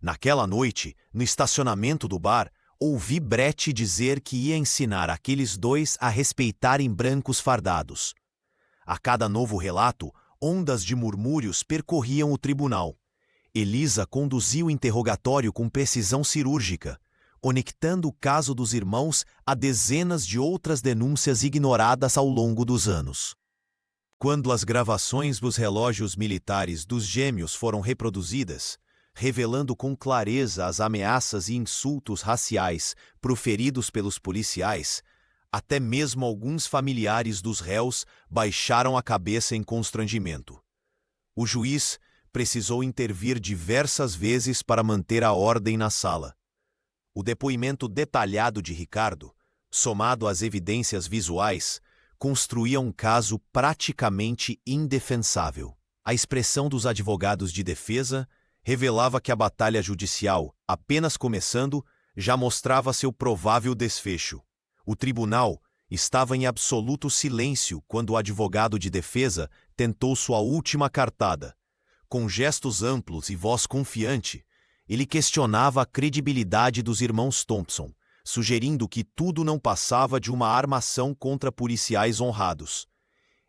Naquela noite, no estacionamento do bar, ouvi Brett dizer que ia ensinar aqueles dois a respeitarem brancos fardados. A cada novo relato, ondas de murmúrios percorriam o tribunal. Elisa conduziu o interrogatório com precisão cirúrgica, conectando o caso dos irmãos a dezenas de outras denúncias ignoradas ao longo dos anos. Quando as gravações dos relógios militares dos gêmeos foram reproduzidas, revelando com clareza as ameaças e insultos raciais proferidos pelos policiais, até mesmo alguns familiares dos réus baixaram a cabeça em constrangimento. O juiz precisou intervir diversas vezes para manter a ordem na sala. O depoimento detalhado de Ricardo, somado às evidências visuais, construía um caso praticamente indefensável. A expressão dos advogados de defesa revelava que a batalha judicial, apenas começando, já mostrava seu provável desfecho. O tribunal estava em absoluto silêncio quando o advogado de defesa tentou sua última cartada. Com gestos amplos e voz confiante, ele questionava a credibilidade dos irmãos Thompson, sugerindo que tudo não passava de uma armação contra policiais honrados.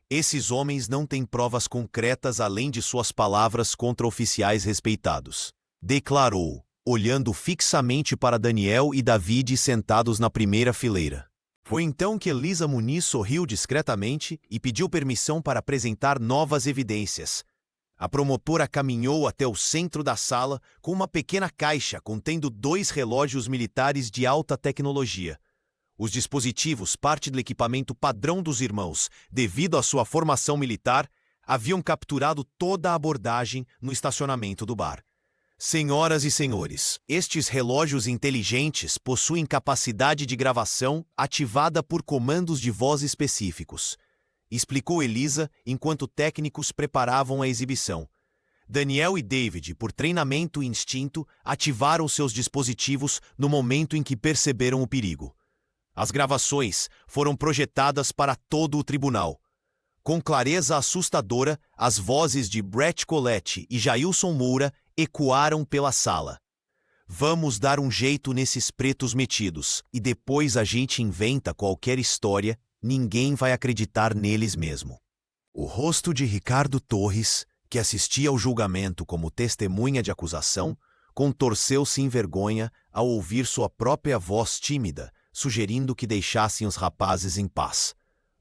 Esses homens não têm provas concretas além de suas palavras contra oficiais respeitados, declarou, olhando fixamente para Daniel e David sentados na primeira fileira. Foi então que Elisa Muniz sorriu discretamente e pediu permissão para apresentar novas evidências. A promotora caminhou até o centro da sala com uma pequena caixa contendo 2 relógios militares de alta tecnologia. Os dispositivos, parte do equipamento padrão dos irmãos, devido à sua formação militar, Haviam capturado toda a abordagem no estacionamento do bar. Senhoras e senhores, estes relógios inteligentes possuem capacidade de gravação ativada por comandos de voz específicos, explicou Elisa enquanto técnicos preparavam a exibição. Daniel e David, por treinamento e instinto, ativaram seus dispositivos no momento em que perceberam o perigo. As gravações foram projetadas para todo o tribunal. Com clareza assustadora, as vozes de Brett Colette e Jailson Moura ecoaram pela sala. Vamos dar um jeito nesses pretos metidos, e depois a gente inventa qualquer história, ninguém vai acreditar neles mesmo. O rosto de Ricardo Torres, que assistia ao julgamento como testemunha de acusação, contorceu-se em vergonha ao ouvir sua própria voz tímida, sugerindo que deixassem os rapazes em paz.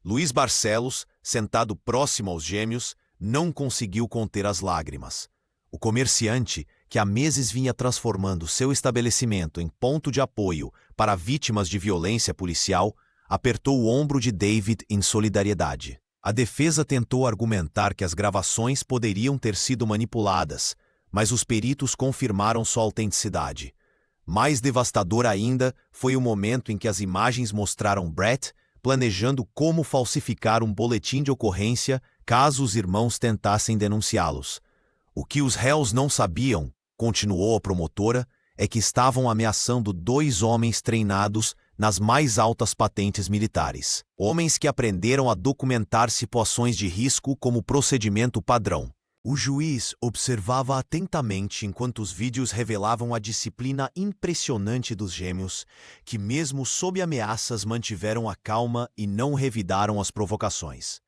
Luiz Barcelos, sentado próximo aos gêmeos, não conseguiu conter as lágrimas. O comerciante, que há meses vinha transformando seu estabelecimento em ponto de apoio para vítimas de violência policial, apertou o ombro de David em solidariedade. A defesa tentou argumentar que as gravações poderiam ter sido manipuladas, mas os peritos confirmaram sua autenticidade. Mais devastador ainda foi o momento em que as imagens mostraram Brett planejando como falsificar um boletim de ocorrência caso os irmãos tentassem denunciá-los. O que os réus não sabiam, continuou a promotora, é que estavam ameaçando 2 homens treinados nas mais altas patentes militares. Homens que aprenderam a documentar situações de risco como procedimento padrão. O juiz observava atentamente enquanto os vídeos revelavam a disciplina impressionante dos gêmeos, que mesmo sob ameaças mantiveram a calma e não revidaram as provocações.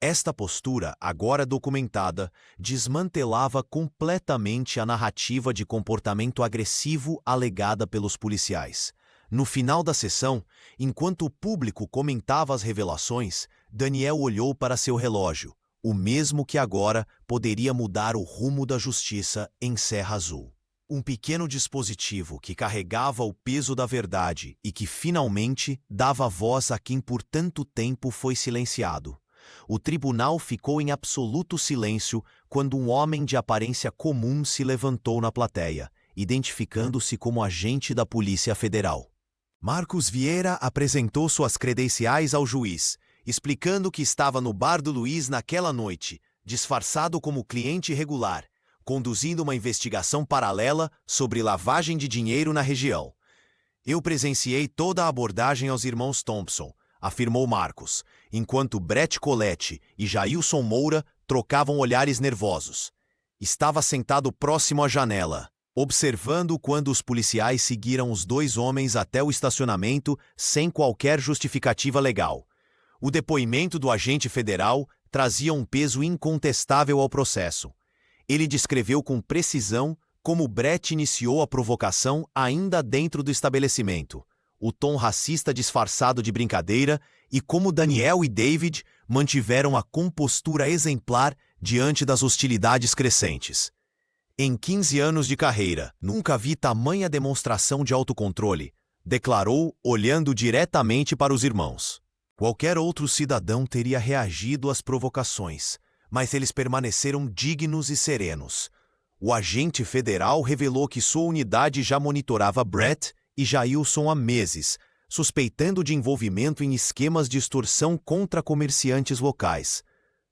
Esta postura, agora documentada, desmantelava completamente a narrativa de comportamento agressivo alegada pelos policiais. No final da sessão, enquanto o público comentava as revelações, Daniel olhou para seu relógio, o mesmo que agora poderia mudar o rumo da justiça em Serra Azul. Um pequeno dispositivo que carregava o peso da verdade e que finalmente dava voz a quem por tanto tempo foi silenciado. O tribunal ficou em absoluto silêncio quando um homem de aparência comum se levantou na plateia, identificando-se como agente da Polícia Federal. Marcos Vieira apresentou suas credenciais ao juiz, explicando que estava no bar do Luiz naquela noite, disfarçado como cliente regular, conduzindo uma investigação paralela sobre lavagem de dinheiro na região. Eu presenciei toda a abordagem aos irmãos Thompson, afirmou Marcos, enquanto Brett Colette e Jailson Moura trocavam olhares nervosos. Estava sentado próximo à janela, observando quando os policiais seguiram os 2 homens até o estacionamento sem qualquer justificativa legal. O depoimento do agente federal trazia um peso incontestável ao processo. Ele descreveu com precisão como Brett iniciou a provocação ainda dentro do estabelecimento, o tom racista disfarçado de brincadeira e como Daniel e David mantiveram a compostura exemplar diante das hostilidades crescentes. Em 15 anos de carreira, nunca vi tamanha demonstração de autocontrole, declarou, olhando diretamente para os irmãos. Qualquer outro cidadão teria reagido às provocações, mas eles permaneceram dignos e serenos. O agente federal revelou que sua unidade já monitorava Brett e Jailson há meses, suspeitando de envolvimento em esquemas de extorsão contra comerciantes locais.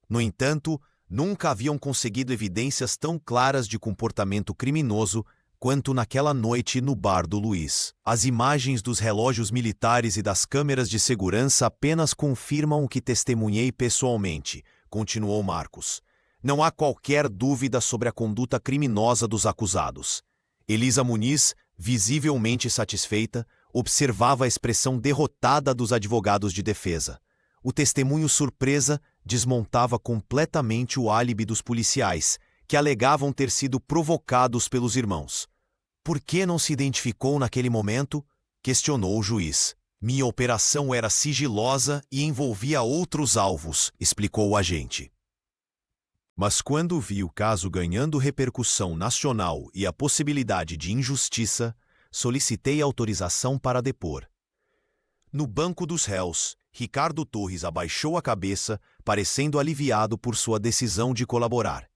No entanto, nunca haviam conseguido evidências tão claras de comportamento criminoso quanto naquela noite no bar do Luiz. As imagens dos relógios militares e das câmeras de segurança apenas confirmam o que testemunhei pessoalmente, continuou Marcos. Não há qualquer dúvida sobre a conduta criminosa dos acusados. Elisa Muniz, visivelmente satisfeita, observava a expressão derrotada dos advogados de defesa. O testemunho surpresa desmontava completamente o álibi dos policiais, que alegavam ter sido provocados pelos irmãos. Por que não se identificou naquele momento? Questionou o juiz. Minha operação era sigilosa e envolvia outros alvos, explicou o agente. Mas quando vi o caso ganhando repercussão nacional e a possibilidade de injustiça, solicitei autorização para depor. No banco dos réus, Ricardo Torres abaixou a cabeça, parecendo aliviado por sua decisão de colaborar.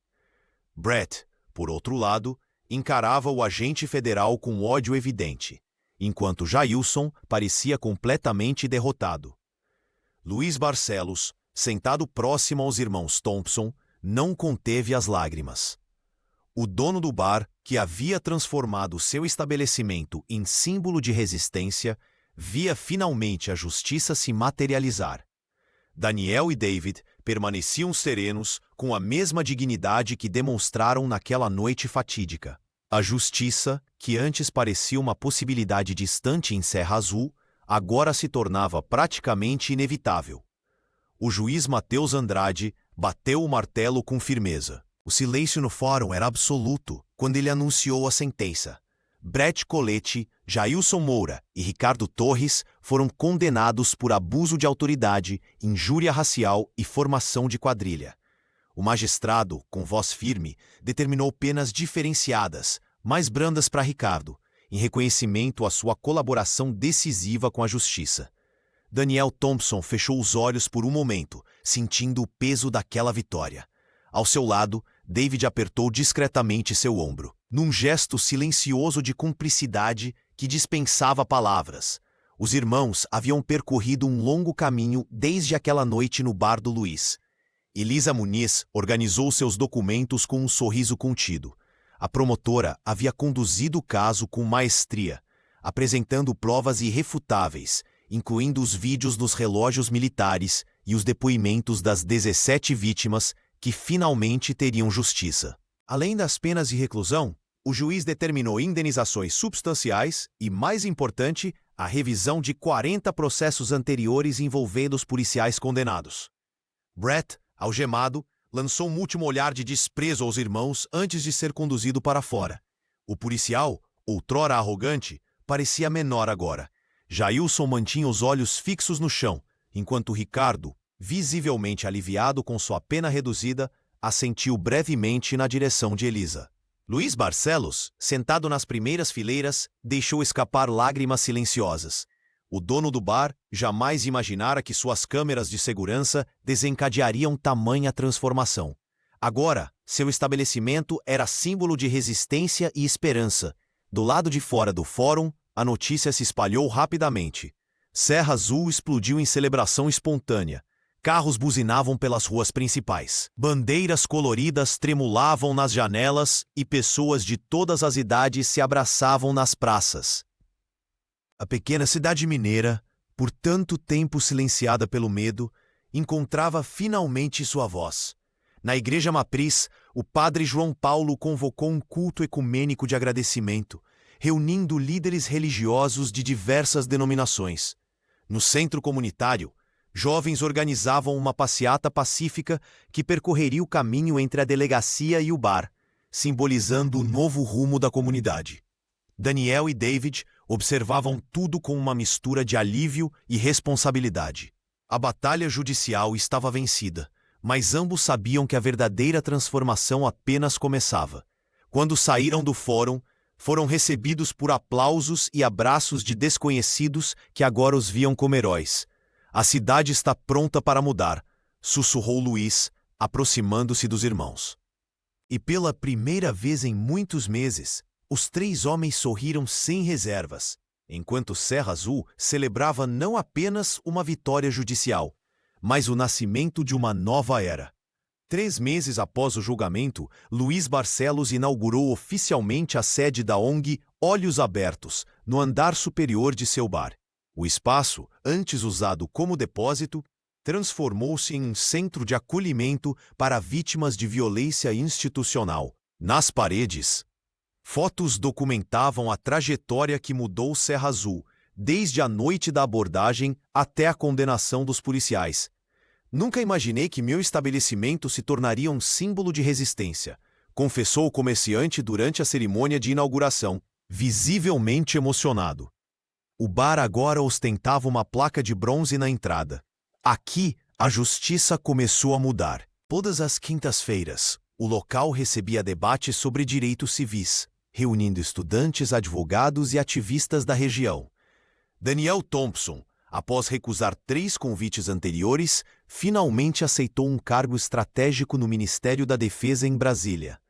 Brett, por outro lado, encarava o agente federal com ódio evidente, enquanto Jailson parecia completamente derrotado. Luiz Barcelos, sentado próximo aos irmãos Thompson, não conteve as lágrimas. O dono do bar, que havia transformado seu estabelecimento em símbolo de resistência, via finalmente a justiça se materializar. Daniel e David permaneciam serenos com a mesma dignidade que demonstraram naquela noite fatídica. A justiça, que antes parecia uma possibilidade distante em Serra Azul, agora se tornava praticamente inevitável. O juiz Matheus Andrade bateu o martelo com firmeza. O silêncio no fórum era absoluto quando ele anunciou a sentença. Brett Colete, Jailson Moura e Ricardo Torres foram condenados por abuso de autoridade, injúria racial e formação de quadrilha. O magistrado, com voz firme, determinou penas diferenciadas, mais brandas para Ricardo, em reconhecimento à sua colaboração decisiva com a justiça. Daniel Thompson fechou os olhos por um momento, sentindo o peso daquela vitória. Ao seu lado, David apertou discretamente seu ombro, num gesto silencioso de cumplicidade que dispensava palavras. Os irmãos haviam percorrido um longo caminho desde aquela noite no bar do Luiz. Elisa Muniz organizou seus documentos com um sorriso contido. A promotora havia conduzido o caso com maestria, apresentando provas irrefutáveis, incluindo os vídeos dos relógios militares e os depoimentos das 17 vítimas que finalmente teriam justiça. Além das penas de reclusão, o juiz determinou indenizações substanciais e, mais importante, a revisão de 40 processos anteriores envolvendo os policiais condenados. Brett, algemado, lançou um último olhar de desprezo aos irmãos antes de ser conduzido para fora. O policial, outrora arrogante, parecia menor agora. Jailson mantinha os olhos fixos no chão, enquanto Ricardo, visivelmente aliviado com sua pena reduzida, assentiu brevemente na direção de Elisa. Luiz Barcelos, sentado nas primeiras fileiras, deixou escapar lágrimas silenciosas. O dono do bar jamais imaginara que suas câmeras de segurança desencadeariam tamanha transformação. Agora, seu estabelecimento era símbolo de resistência e esperança. Do lado de fora do fórum, a notícia se espalhou rapidamente. Serra Azul explodiu em celebração espontânea. Carros buzinavam pelas ruas principais. Bandeiras coloridas tremulavam nas janelas e pessoas de todas as idades se abraçavam nas praças. A pequena cidade mineira, por tanto tempo silenciada pelo medo, encontrava finalmente sua voz. Na igreja matriz, o padre João Paulo convocou um culto ecumênico de agradecimento, reunindo líderes religiosos de diversas denominações. No centro comunitário, jovens organizavam uma passeata pacífica que percorreria o caminho entre a delegacia e o bar, simbolizando o novo rumo da comunidade. Daniel e David observavam tudo com uma mistura de alívio e responsabilidade. A batalha judicial estava vencida, mas ambos sabiam que a verdadeira transformação apenas começava. Quando saíram do fórum, foram recebidos por aplausos e abraços de desconhecidos que agora os viam como heróis. A cidade está pronta para mudar, sussurrou Luiz, aproximando-se dos irmãos. E pela primeira vez em muitos meses, os três homens sorriram sem reservas, enquanto Serra Azul celebrava não apenas uma vitória judicial, mas o nascimento de uma nova era. 3 meses após o julgamento, Luiz Barcelos inaugurou oficialmente a sede da ONG Olhos Abertos, no andar superior de seu bar. O espaço, antes usado como depósito, transformou-se em um centro de acolhimento para vítimas de violência institucional. Nas paredes, fotos documentavam a trajetória que mudou Serra Azul, desde a noite da abordagem até a condenação dos policiais. Nunca imaginei que meu estabelecimento se tornaria um símbolo de resistência, confessou o comerciante durante a cerimônia de inauguração, visivelmente emocionado. O bar agora ostentava uma placa de bronze na entrada. Aqui, a justiça começou a mudar. Todas as quintas-feiras, o local recebia debates sobre direitos civis, reunindo estudantes, advogados e ativistas da região. Daniel Thompson, Após recusar 3 convites anteriores, finalmente aceitou um cargo estratégico no Ministério da Defesa em Brasília.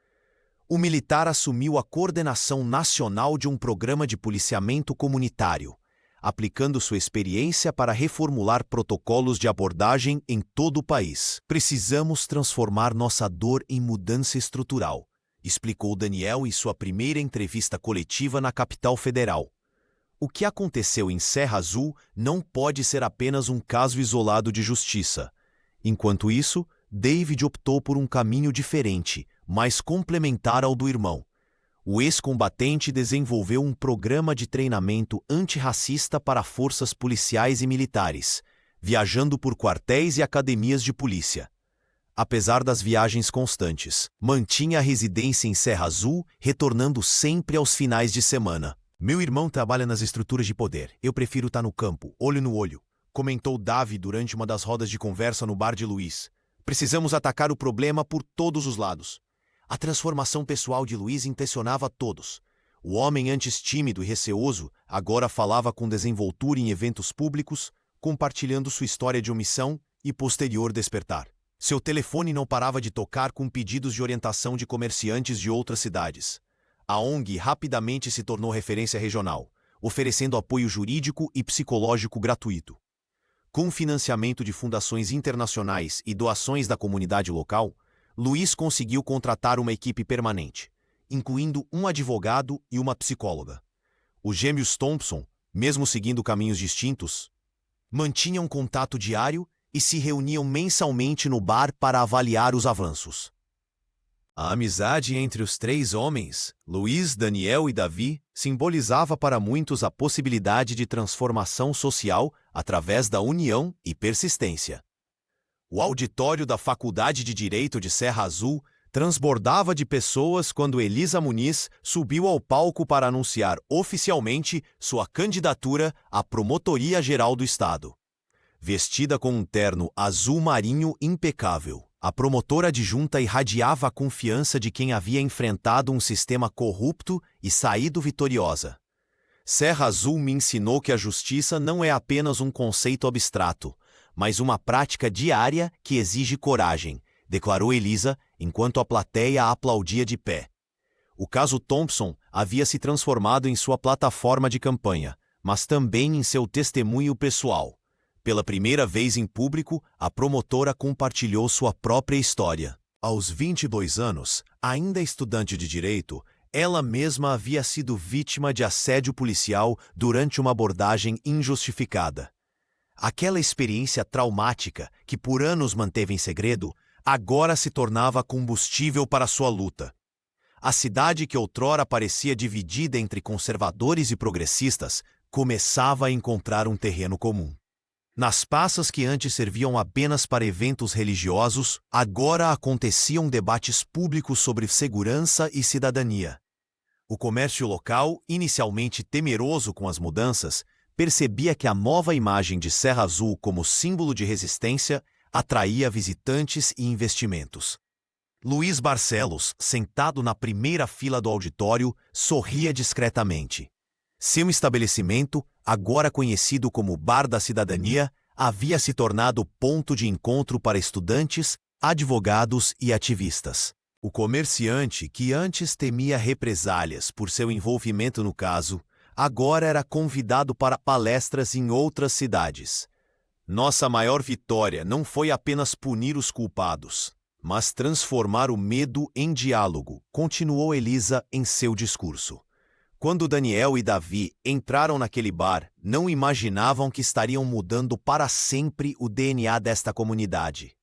O militar assumiu a coordenação nacional de um programa de policiamento comunitário, aplicando sua experiência para reformular protocolos de abordagem em todo o país. Precisamos transformar nossa dor em mudança estrutural, explicou Daniel em sua primeira entrevista coletiva na capital federal. O que aconteceu em Serra Azul não pode ser apenas um caso isolado de justiça. Enquanto isso, David optou por um caminho diferente, mais complementar ao do irmão. O ex-combatente desenvolveu um programa de treinamento antirracista para forças policiais e militares, viajando por quartéis e academias de polícia. Apesar das viagens constantes, mantinha a residência em Serra Azul, retornando sempre aos finais de semana. Meu irmão trabalha nas estruturas de poder. Eu prefiro estar no campo, olho no olho, comentou Davi durante uma das rodas de conversa no bar de Luiz. Precisamos atacar o problema por todos os lados. A transformação pessoal de Luiz impressionava a todos. O homem antes tímido e receoso agora falava com desenvoltura em eventos públicos, compartilhando sua história de omissão e posterior despertar. Seu telefone não parava de tocar com pedidos de orientação de comerciantes de outras cidades. A ONG rapidamente se tornou referência regional, oferecendo apoio jurídico e psicológico gratuito. Com financiamento de fundações internacionais e doações da comunidade local, Luiz conseguiu contratar uma equipe permanente, incluindo um advogado e uma psicóloga. Os gêmeos Thompson, mesmo seguindo caminhos distintos, mantinham contato diário e se reuniam mensalmente no bar para avaliar os avanços. A amizade entre os 3 homens, Luiz, Daniel e Davi, simbolizava para muitos a possibilidade de transformação social através da união e persistência. O auditório da Faculdade de Direito de Serra Azul transbordava de pessoas quando Elisa Muniz subiu ao palco para anunciar oficialmente sua candidatura à Promotoria-Geral do Estado. Vestida com um terno azul marinho impecável, a promotora adjunta irradiava a confiança de quem havia enfrentado um sistema corrupto e saído vitoriosa. Serra Azul me ensinou que a justiça não é apenas um conceito abstrato, mas uma prática diária que exige coragem, declarou Elisa, enquanto a plateia a aplaudia de pé. O caso Thompson havia se transformado em sua plataforma de campanha, mas também em seu testemunho pessoal. Pela primeira vez em público, a promotora compartilhou sua própria história. Aos 22 anos, ainda estudante de direito, ela mesma havia sido vítima de assédio policial durante uma abordagem injustificada. Aquela experiência traumática, que por anos manteve em segredo, agora se tornava combustível para sua luta. A cidade que outrora parecia dividida entre conservadores e progressistas começava a encontrar um terreno comum. Nas praças que antes serviam apenas para eventos religiosos, agora aconteciam debates públicos sobre segurança e cidadania. O comércio local, inicialmente temeroso com as mudanças, percebia que a nova imagem de Serra Azul como símbolo de resistência atraía visitantes e investimentos. Luiz Barcelos, sentado na primeira fila do auditório, sorria discretamente. Seu estabelecimento, agora conhecido como Bar da Cidadania, havia se tornado ponto de encontro para estudantes, advogados e ativistas. O comerciante, que antes temia represálias por seu envolvimento no caso, agora era convidado para palestras em outras cidades. Nossa maior vitória não foi apenas punir os culpados, mas transformar o medo em diálogo, continuou Elisa em seu discurso. Quando Daniel e Davi entraram naquele bar, não imaginavam que estariam mudando para sempre o DNA desta comunidade.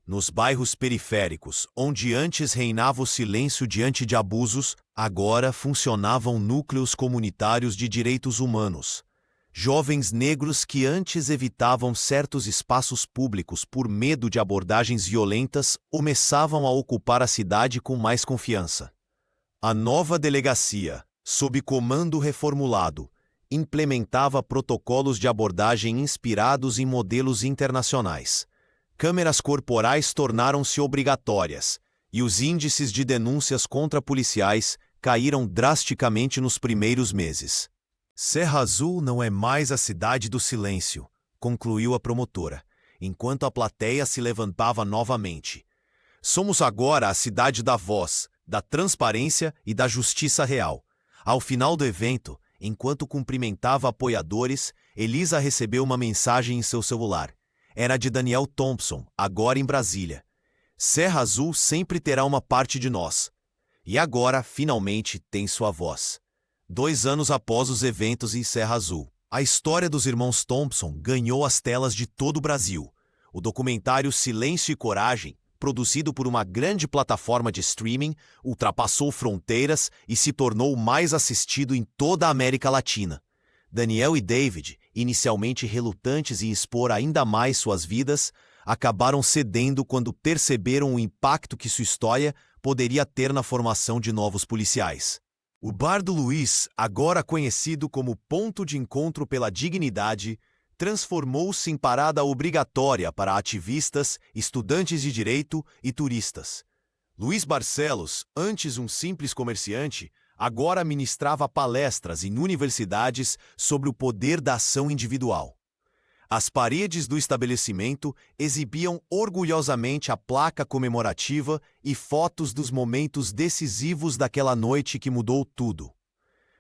Nos bairros periféricos, onde antes reinava o silêncio diante de abusos, agora funcionavam núcleos comunitários de direitos humanos. Jovens negros que antes evitavam certos espaços públicos por medo de abordagens violentas começavam a ocupar a cidade com mais confiança. A nova delegacia, sob comando reformulado, implementava protocolos de abordagem inspirados em modelos internacionais. Câmeras corporais tornaram-se obrigatórias, e os índices de denúncias contra policiais caíram drasticamente nos primeiros meses. Serra Azul não é mais a cidade do silêncio, concluiu a promotora, enquanto a plateia se levantava novamente. Somos agora a cidade da voz, da transparência e da justiça real. Ao final do evento, enquanto cumprimentava apoiadores, Elisa recebeu uma mensagem em seu celular. Era de Daniel Thompson, agora em Brasília. Serra Azul sempre terá uma parte de nós. E agora, finalmente, tem sua voz. 2 anos após os eventos em Serra Azul, a história dos irmãos Thompson ganhou as telas de todo o Brasil. O documentário Silêncio e Coragem, produzido por uma grande plataforma de streaming, ultrapassou fronteiras e se tornou o mais assistido em toda a América Latina. Daniel e David, inicialmente relutantes em expor ainda mais suas vidas, acabaram cedendo quando perceberam o impacto que sua história poderia ter na formação de novos policiais. O Bar do Luiz, agora conhecido como Ponto de Encontro pela Dignidade, transformou-se em parada obrigatória para ativistas, estudantes de direito e turistas. Luiz Barcelos, antes um simples comerciante, agora ministrava palestras em universidades sobre o poder da ação individual. As paredes do estabelecimento exibiam orgulhosamente a placa comemorativa e fotos dos momentos decisivos daquela noite que mudou tudo.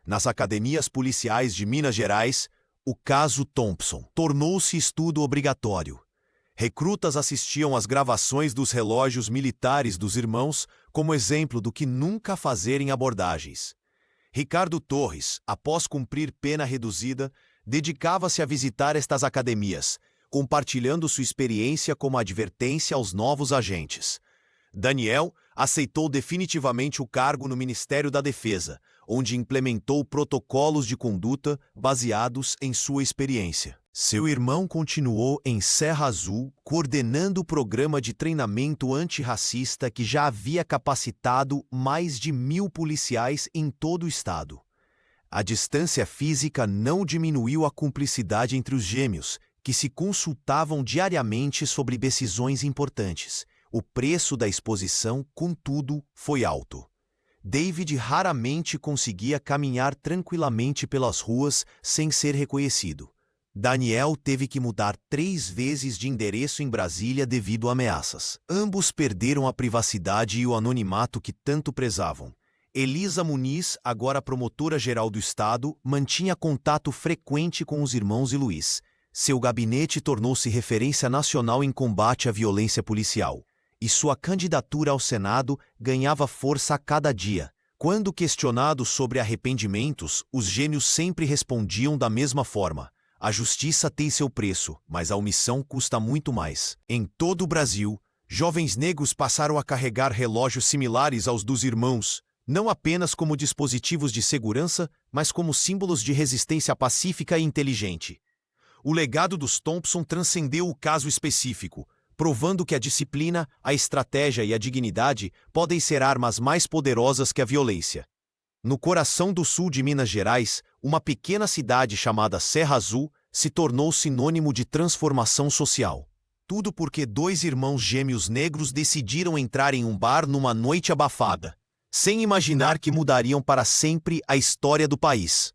Nas academias policiais de Minas Gerais, o caso Thompson tornou-se estudo obrigatório. Recrutas assistiam às gravações dos relógios militares dos irmãos como exemplo do que nunca fazer em abordagens. Ricardo Torres, após cumprir pena reduzida, dedicava-se a visitar estas academias, compartilhando sua experiência como advertência aos novos agentes. Daniel aceitou definitivamente o cargo no Ministério da Defesa, onde implementou protocolos de conduta baseados em sua experiência. Seu irmão continuou em Serra Azul, coordenando o programa de treinamento antirracista que já havia capacitado mais de 1.000 policiais em todo o estado. A distância física não diminuiu a cumplicidade entre os gêmeos, que se consultavam diariamente sobre decisões importantes. O preço da exposição, contudo, foi alto. David raramente conseguia caminhar tranquilamente pelas ruas sem ser reconhecido. Daniel teve que mudar 3 vezes de endereço em Brasília devido a ameaças. Ambos perderam a privacidade e o anonimato que tanto prezavam. Elisa Muniz, agora promotora-geral do Estado, mantinha contato frequente com os irmãos e Luiz. Seu gabinete tornou-se referência nacional em combate à violência policial. E sua candidatura ao Senado ganhava força a cada dia. Quando questionados sobre arrependimentos, os gêmeos sempre respondiam da mesma forma. A justiça tem seu preço, mas a omissão custa muito mais. Em todo o Brasil, jovens negros passaram a carregar relógios similares aos dos irmãos, não apenas como dispositivos de segurança, mas como símbolos de resistência pacífica e inteligente. O legado dos Thompson transcendeu o caso específico, provando que a disciplina, a estratégia e a dignidade podem ser armas mais poderosas que a violência. No coração do sul de Minas Gerais, uma pequena cidade chamada Serra Azul se tornou sinônimo de transformação social. Tudo porque 2 irmãos gêmeos negros decidiram entrar em um bar numa noite abafada, sem imaginar que mudariam para sempre a história do país.